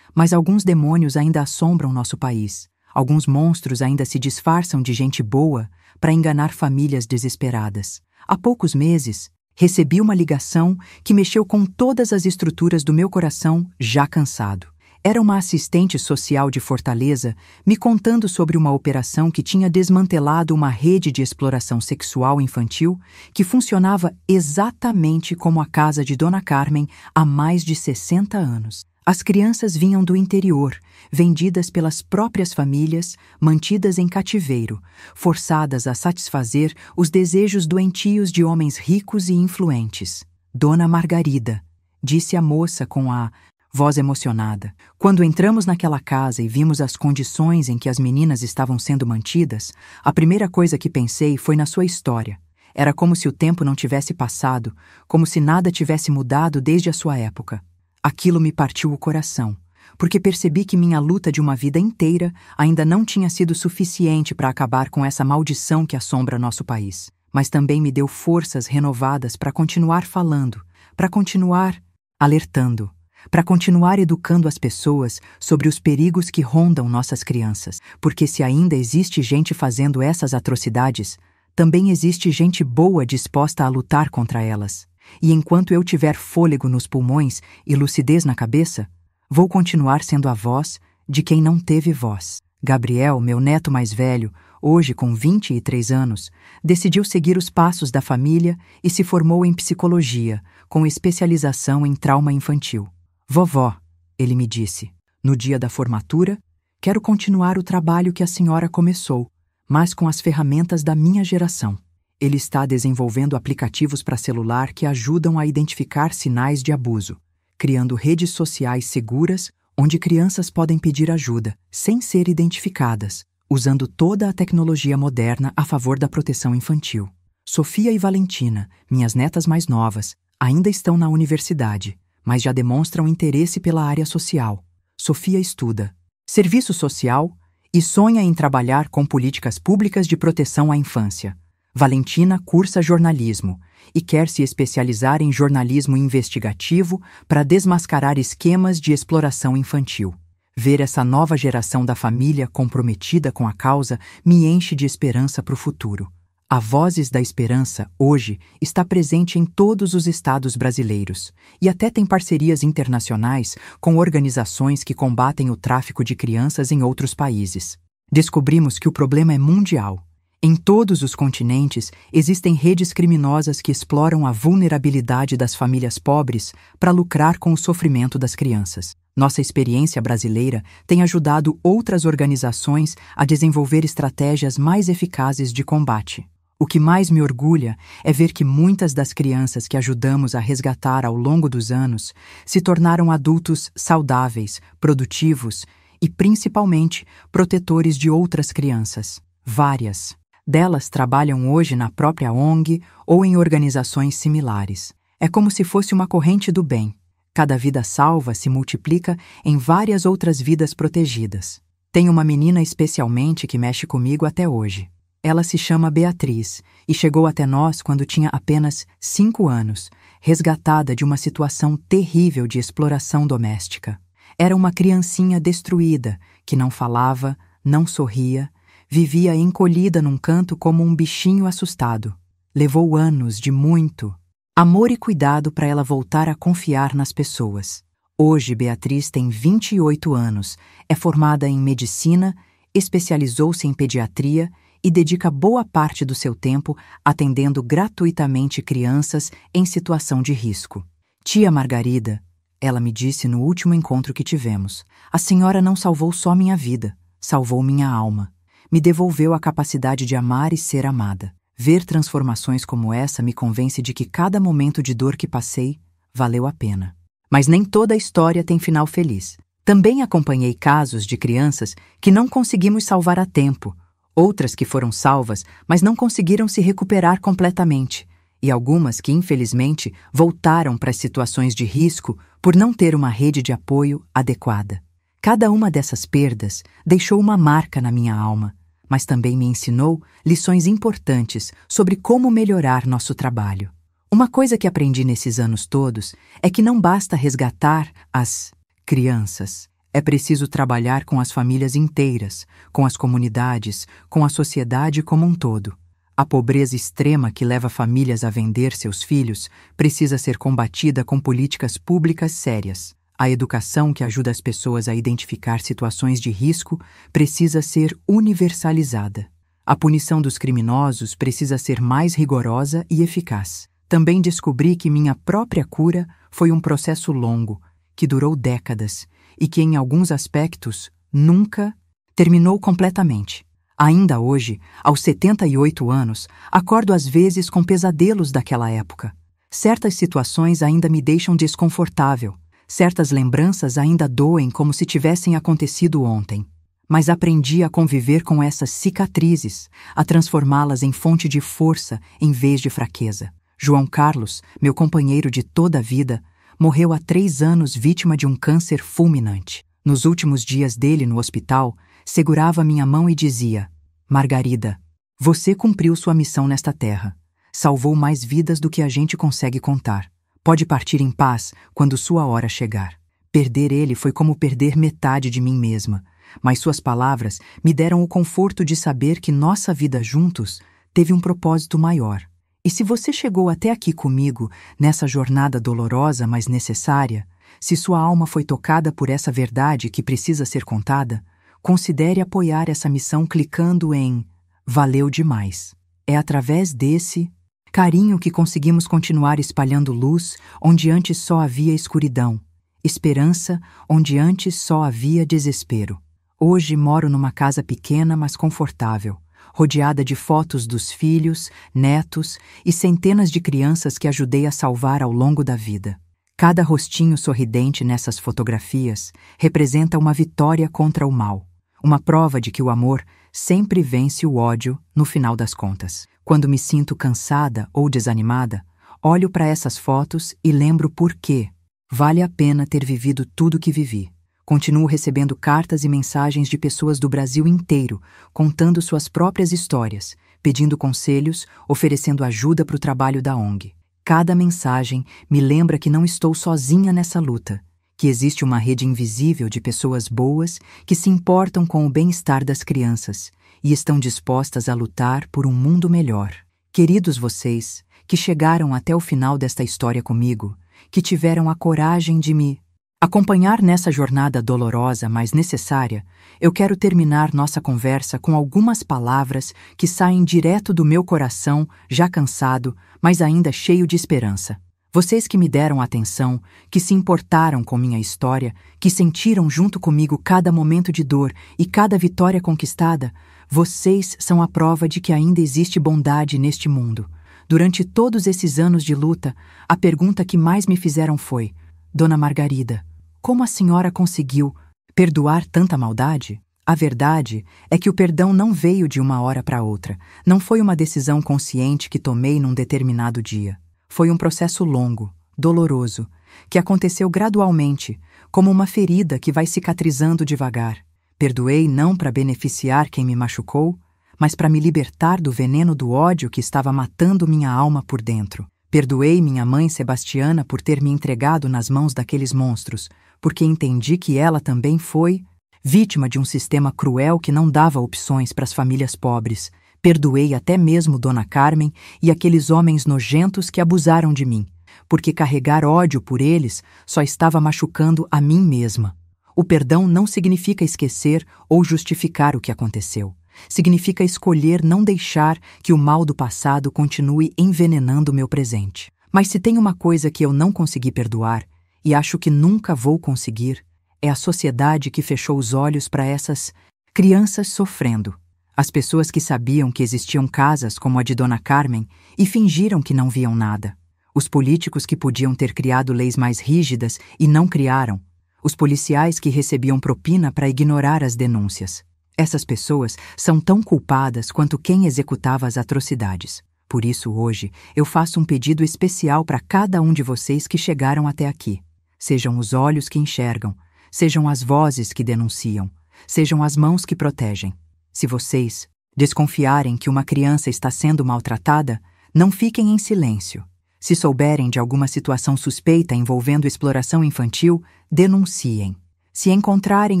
mas alguns demônios ainda assombram nosso país. Alguns monstros ainda se disfarçam de gente boa para enganar famílias desesperadas. Há poucos meses, recebi uma ligação que mexeu com todas as estruturas do meu coração já cansado. Era uma assistente social de Fortaleza me contando sobre uma operação que tinha desmantelado uma rede de exploração sexual infantil que funcionava exatamente como a casa de Dona Carmen há mais de 60 anos. As crianças vinham do interior, vendidas pelas próprias famílias, mantidas em cativeiro, forçadas a satisfazer os desejos doentios de homens ricos e influentes. Dona Margarida, disse a moça com a voz emocionada. Quando entramos naquela casa e vimos as condições em que as meninas estavam sendo mantidas, a primeira coisa que pensei foi na sua história. Era como se o tempo não tivesse passado, como se nada tivesse mudado desde a sua época. Aquilo me partiu o coração, porque percebi que minha luta de uma vida inteira ainda não tinha sido suficiente para acabar com essa maldição que assombra nosso país. Mas também me deu forças renovadas para continuar falando, para continuar alertando, para continuar educando as pessoas sobre os perigos que rondam nossas crianças. Porque se ainda existe gente fazendo essas atrocidades, também existe gente boa disposta a lutar contra elas. E enquanto eu tiver fôlego nos pulmões e lucidez na cabeça, vou continuar sendo a voz de quem não teve voz. Gabriel, meu neto mais velho, hoje com 23 anos, decidiu seguir os passos da família e se formou em psicologia, com especialização em trauma infantil. Vovó, ele me disse, no dia da formatura, quero continuar o trabalho que a senhora começou, mas com as ferramentas da minha geração. Ele está desenvolvendo aplicativos para celular que ajudam a identificar sinais de abuso, criando redes sociais seguras onde crianças podem pedir ajuda, sem ser identificadas, usando toda a tecnologia moderna a favor da proteção infantil. Sofia e Valentina, minhas netas mais novas, ainda estão na universidade, mas já demonstram interesse pela área social. Sofia estuda serviço social e sonha em trabalhar com políticas públicas de proteção à infância. Valentina cursa jornalismo e quer se especializar em jornalismo investigativo para desmascarar esquemas de exploração infantil. Ver essa nova geração da família comprometida com a causa me enche de esperança para o futuro. A Vozes da Esperança, hoje, está presente em todos os estados brasileiros e até tem parcerias internacionais com organizações que combatem o tráfico de crianças em outros países. Descobrimos que o problema é mundial. Em todos os continentes, existem redes criminosas que exploram a vulnerabilidade das famílias pobres para lucrar com o sofrimento das crianças. Nossa experiência brasileira tem ajudado outras organizações a desenvolver estratégias mais eficazes de combate. O que mais me orgulha é ver que muitas das crianças que ajudamos a resgatar ao longo dos anos se tornaram adultos saudáveis, produtivos e, principalmente, protetores de outras crianças. Várias delas trabalham hoje na própria ONG ou em organizações similares. É como se fosse uma corrente do bem. Cada vida salva se multiplica em várias outras vidas protegidas. Tem uma menina especialmente que mexe comigo até hoje. Ela se chama Beatriz e chegou até nós quando tinha apenas 5 anos, resgatada de uma situação terrível de exploração doméstica. Era uma criancinha destruída, que não falava, não sorria, vivia encolhida num canto como um bichinho assustado. Levou anos de muito amor e cuidado para ela voltar a confiar nas pessoas. Hoje, Beatriz tem 28 anos, é formada em medicina, especializou-se em pediatria e dedica boa parte do seu tempo atendendo gratuitamente crianças em situação de risco. Tia Margarida, ela me disse no último encontro que tivemos, a senhora não salvou só minha vida, salvou minha alma. Me devolveu a capacidade de amar e ser amada. Ver transformações como essa me convence de que cada momento de dor que passei valeu a pena. Mas nem toda a história tem final feliz. Também acompanhei casos de crianças que não conseguimos salvar a tempo, outras que foram salvas, mas não conseguiram se recuperar completamente, e algumas que, infelizmente, voltaram para situações de risco por não ter uma rede de apoio adequada. Cada uma dessas perdas deixou uma marca na minha alma, mas também me ensinou lições importantes sobre como melhorar nosso trabalho. Uma coisa que aprendi nesses anos todos é que não basta resgatar as crianças. É preciso trabalhar com as famílias inteiras, com as comunidades, com a sociedade como um todo. A pobreza extrema que leva famílias a vender seus filhos precisa ser combatida com políticas públicas sérias. A educação que ajuda as pessoas a identificar situações de risco precisa ser universalizada. A punição dos criminosos precisa ser mais rigorosa e eficaz. Também descobri que minha própria cura foi um processo longo, que durou décadas e que, em alguns aspectos, nunca terminou completamente. Ainda hoje, aos 78 anos, acordo às vezes com pesadelos daquela época. Certas situações ainda me deixam desconfortável, certas lembranças ainda doem como se tivessem acontecido ontem. Mas aprendi a conviver com essas cicatrizes, a transformá-las em fonte de força em vez de fraqueza. João Carlos, meu companheiro de toda a vida, morreu há 3 anos vítima de um câncer fulminante. Nos últimos dias dele no hospital, segurava minha mão e dizia: Margarida, você cumpriu sua missão nesta terra. Salvou mais vidas do que a gente consegue contar. Pode partir em paz quando sua hora chegar. Perder ele foi como perder metade de mim mesma, mas suas palavras me deram o conforto de saber que nossa vida juntos teve um propósito maior. E se você chegou até aqui comigo, nessa jornada dolorosa, mas necessária, se sua alma foi tocada por essa verdade que precisa ser contada, considere apoiar essa missão clicando em Valeu demais. É através desse carinho que conseguimos continuar espalhando luz onde antes só havia escuridão, esperança onde antes só havia desespero. Hoje moro numa casa pequena, mas confortável, rodeada de fotos dos filhos, netos e centenas de crianças que ajudei a salvar ao longo da vida. Cada rostinho sorridente nessas fotografias representa uma vitória contra o mal, uma prova de que o amor sempre vence o ódio no final das contas. Quando me sinto cansada ou desanimada, olho para essas fotos e lembro por que vale a pena ter vivido tudo que vivi. Continuo recebendo cartas e mensagens de pessoas do Brasil inteiro, contando suas próprias histórias, pedindo conselhos, oferecendo ajuda para o trabalho da ONG. Cada mensagem me lembra que não estou sozinha nessa luta, que existe uma rede invisível de pessoas boas que se importam com o bem-estar das crianças e estão dispostas a lutar por um mundo melhor. Queridos vocês, que chegaram até o final desta história comigo, que tiveram a coragem de me acompanhar nessa jornada dolorosa, mas necessária, eu quero terminar nossa conversa com algumas palavras que saem direto do meu coração, já cansado, mas ainda cheio de esperança. Vocês que me deram atenção, que se importaram com minha história, que sentiram junto comigo cada momento de dor e cada vitória conquistada, vocês são a prova de que ainda existe bondade neste mundo. Durante todos esses anos de luta, a pergunta que mais me fizeram foi: Dona Margarida, como a senhora conseguiu perdoar tanta maldade? A verdade é que o perdão não veio de uma hora para outra. Não foi uma decisão consciente que tomei num determinado dia. Foi um processo longo, doloroso, que aconteceu gradualmente, como uma ferida que vai cicatrizando devagar. Perdoei não para beneficiar quem me machucou, mas para me libertar do veneno do ódio que estava matando minha alma por dentro. Perdoei minha mãe Sebastiana por ter me entregado nas mãos daqueles monstros, porque entendi que ela também foi vítima de um sistema cruel que não dava opções para as famílias pobres. Perdoei até mesmo Dona Carmen e aqueles homens nojentos que abusaram de mim, porque carregar ódio por eles só estava machucando a mim mesma. O perdão não significa esquecer ou justificar o que aconteceu. Significa escolher não deixar que o mal do passado continue envenenando o meu presente. Mas se tem uma coisa que eu não consegui perdoar, e acho que nunca vou conseguir, é a sociedade que fechou os olhos para essas crianças sofrendo. As pessoas que sabiam que existiam casas como a de Dona Carmen e fingiram que não viam nada. Os políticos que podiam ter criado leis mais rígidas e não criaram. Os policiais que recebiam propina para ignorar as denúncias. Essas pessoas são tão culpadas quanto quem executava as atrocidades. Por isso, hoje, eu faço um pedido especial para cada um de vocês que chegaram até aqui. Sejam os olhos que enxergam, sejam as vozes que denunciam, sejam as mãos que protegem. Se vocês desconfiarem que uma criança está sendo maltratada, não fiquem em silêncio. Se souberem de alguma situação suspeita envolvendo exploração infantil, denunciem. Se encontrarem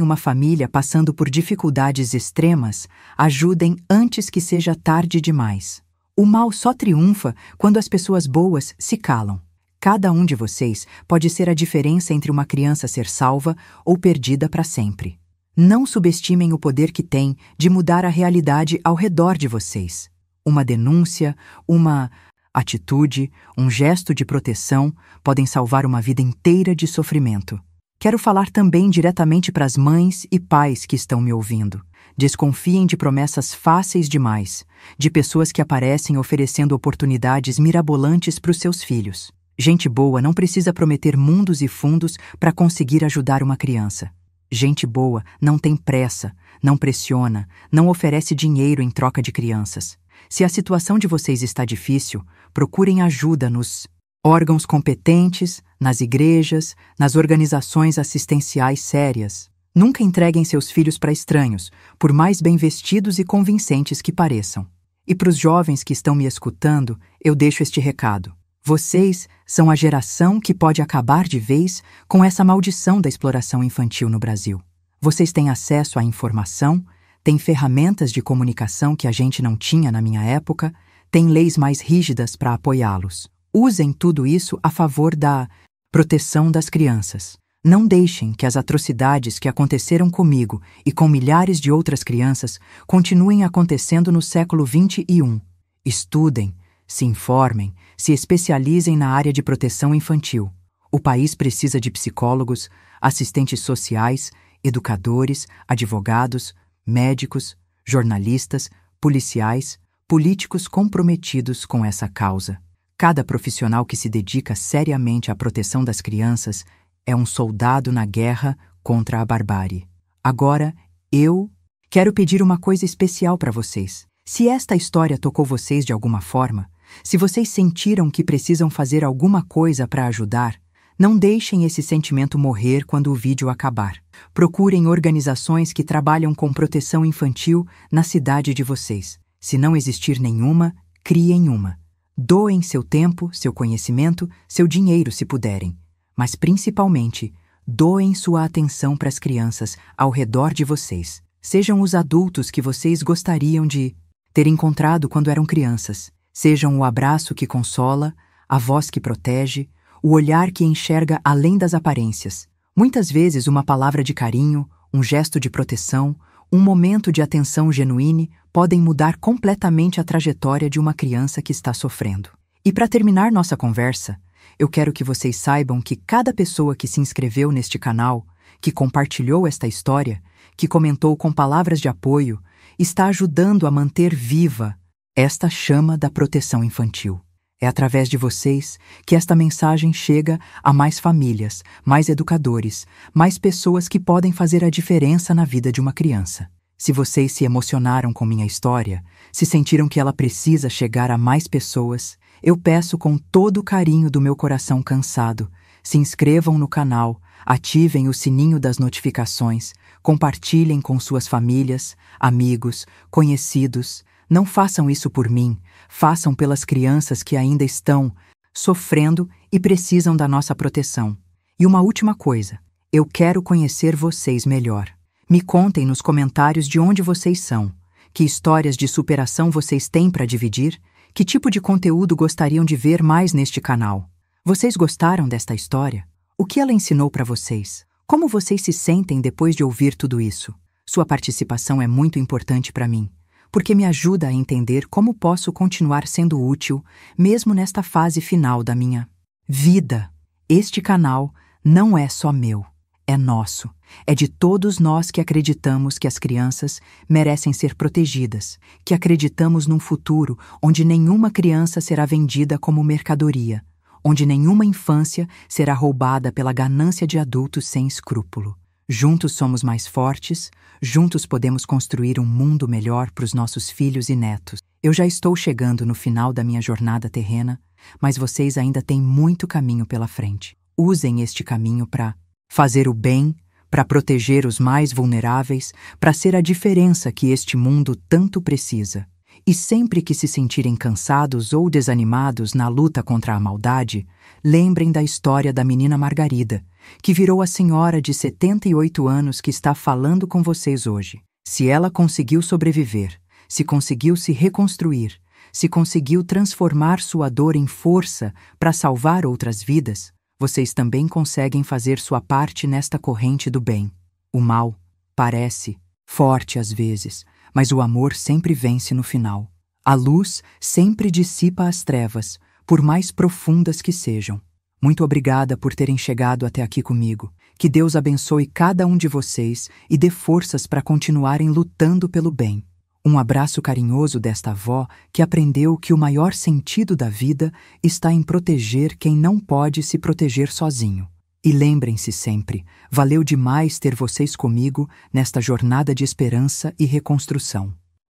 uma família passando por dificuldades extremas, ajudem antes que seja tarde demais. O mal só triunfa quando as pessoas boas se calam. Cada um de vocês pode ser a diferença entre uma criança ser salva ou perdida para sempre. Não subestimem o poder que tem de mudar a realidade ao redor de vocês. Uma denúncia, uma atitude, um gesto de proteção podem salvar uma vida inteira de sofrimento. Quero falar também diretamente para as mães e pais que estão me ouvindo. Desconfiem de promessas fáceis demais, de pessoas que aparecem oferecendo oportunidades mirabolantes para os seus filhos. Gente boa não precisa prometer mundos e fundos para conseguir ajudar uma criança. Gente boa não tem pressa, não pressiona, não oferece dinheiro em troca de crianças. Se a situação de vocês está difícil, procurem ajuda nos órgãos competentes, nas igrejas, nas organizações assistenciais sérias. Nunca entreguem seus filhos para estranhos, por mais bem vestidos e convincentes que pareçam. E para os jovens que estão me escutando, eu deixo este recado. Vocês são a geração que pode acabar de vez com essa maldição da exploração infantil no Brasil. Vocês têm acesso à informação, têm ferramentas de comunicação que a gente não tinha na minha época, têm leis mais rígidas para apoiá-los. Usem tudo isso a favor da proteção das crianças. Não deixem que as atrocidades que aconteceram comigo e com milhares de outras crianças continuem acontecendo no século XXI. Estudem, se informem, se especializem na área de proteção infantil. O país precisa de psicólogos, assistentes sociais, educadores, advogados, médicos, jornalistas, policiais, políticos comprometidos com essa causa. Cada profissional que se dedica seriamente à proteção das crianças é um soldado na guerra contra a barbárie. Agora, eu quero pedir uma coisa especial para vocês. Se esta história tocou vocês de alguma forma, se vocês sentiram que precisam fazer alguma coisa para ajudar, não deixem esse sentimento morrer quando o vídeo acabar. Procurem organizações que trabalham com proteção infantil na cidade de vocês. Se não existir nenhuma, criem uma. Doem seu tempo, seu conhecimento, seu dinheiro se puderem. Mas principalmente, doem sua atenção para as crianças ao redor de vocês. Sejam os adultos que vocês gostariam de ter encontrado quando eram crianças. Sejam o abraço que consola, a voz que protege, o olhar que enxerga além das aparências. Muitas vezes uma palavra de carinho, um gesto de proteção, um momento de atenção genuína podem mudar completamente a trajetória de uma criança que está sofrendo. E para terminar nossa conversa, eu quero que vocês saibam que cada pessoa que se inscreveu neste canal, que compartilhou esta história, que comentou com palavras de apoio, está ajudando a manter viva esta chama da proteção infantil. É através de vocês que esta mensagem chega a mais famílias, mais educadores, mais pessoas que podem fazer a diferença na vida de uma criança. Se vocês se emocionaram com minha história, se sentiram que ela precisa chegar a mais pessoas, eu peço com todo o carinho do meu coração cansado, se inscrevam no canal, ativem o sininho das notificações, compartilhem com suas famílias, amigos, conhecidos. Não façam isso por mim, façam pelas crianças que ainda estão sofrendo e precisam da nossa proteção. E uma última coisa, eu quero conhecer vocês melhor. Me contem nos comentários de onde vocês são, que histórias de superação vocês têm para dividir, que tipo de conteúdo gostariam de ver mais neste canal. Vocês gostaram desta história? O que ela ensinou para vocês? Como vocês se sentem depois de ouvir tudo isso? Sua participação é muito importante para mim, porque me ajuda a entender como posso continuar sendo útil, mesmo nesta fase final da minha vida. Este canal não é só meu, é nosso. É de todos nós que acreditamos que as crianças merecem ser protegidas, que acreditamos num futuro onde nenhuma criança será vendida como mercadoria, onde nenhuma infância será roubada pela ganância de adultos sem escrúpulo. Juntos somos mais fortes, juntos podemos construir um mundo melhor para os nossos filhos e netos. Eu já estou chegando no final da minha jornada terrena, mas vocês ainda têm muito caminho pela frente. Usem este caminho para fazer o bem, para proteger os mais vulneráveis, para ser a diferença que este mundo tanto precisa. E sempre que se sentirem cansados ou desanimados na luta contra a maldade, lembrem da história da menina Margarida, que virou a senhora de 78 anos que está falando com vocês hoje. Se ela conseguiu sobreviver, se conseguiu se reconstruir, se conseguiu transformar sua dor em força para salvar outras vidas, vocês também conseguem fazer sua parte nesta corrente do bem. O mal parece forte às vezes, mas o amor sempre vence no final. A luz sempre dissipa as trevas, por mais profundas que sejam. Muito obrigada por terem chegado até aqui comigo. Que Deus abençoe cada um de vocês e dê forças para continuarem lutando pelo bem. Um abraço carinhoso desta avó que aprendeu que o maior sentido da vida está em proteger quem não pode se proteger sozinho. E lembrem-se sempre, valeu demais ter vocês comigo nesta jornada de esperança e reconstrução.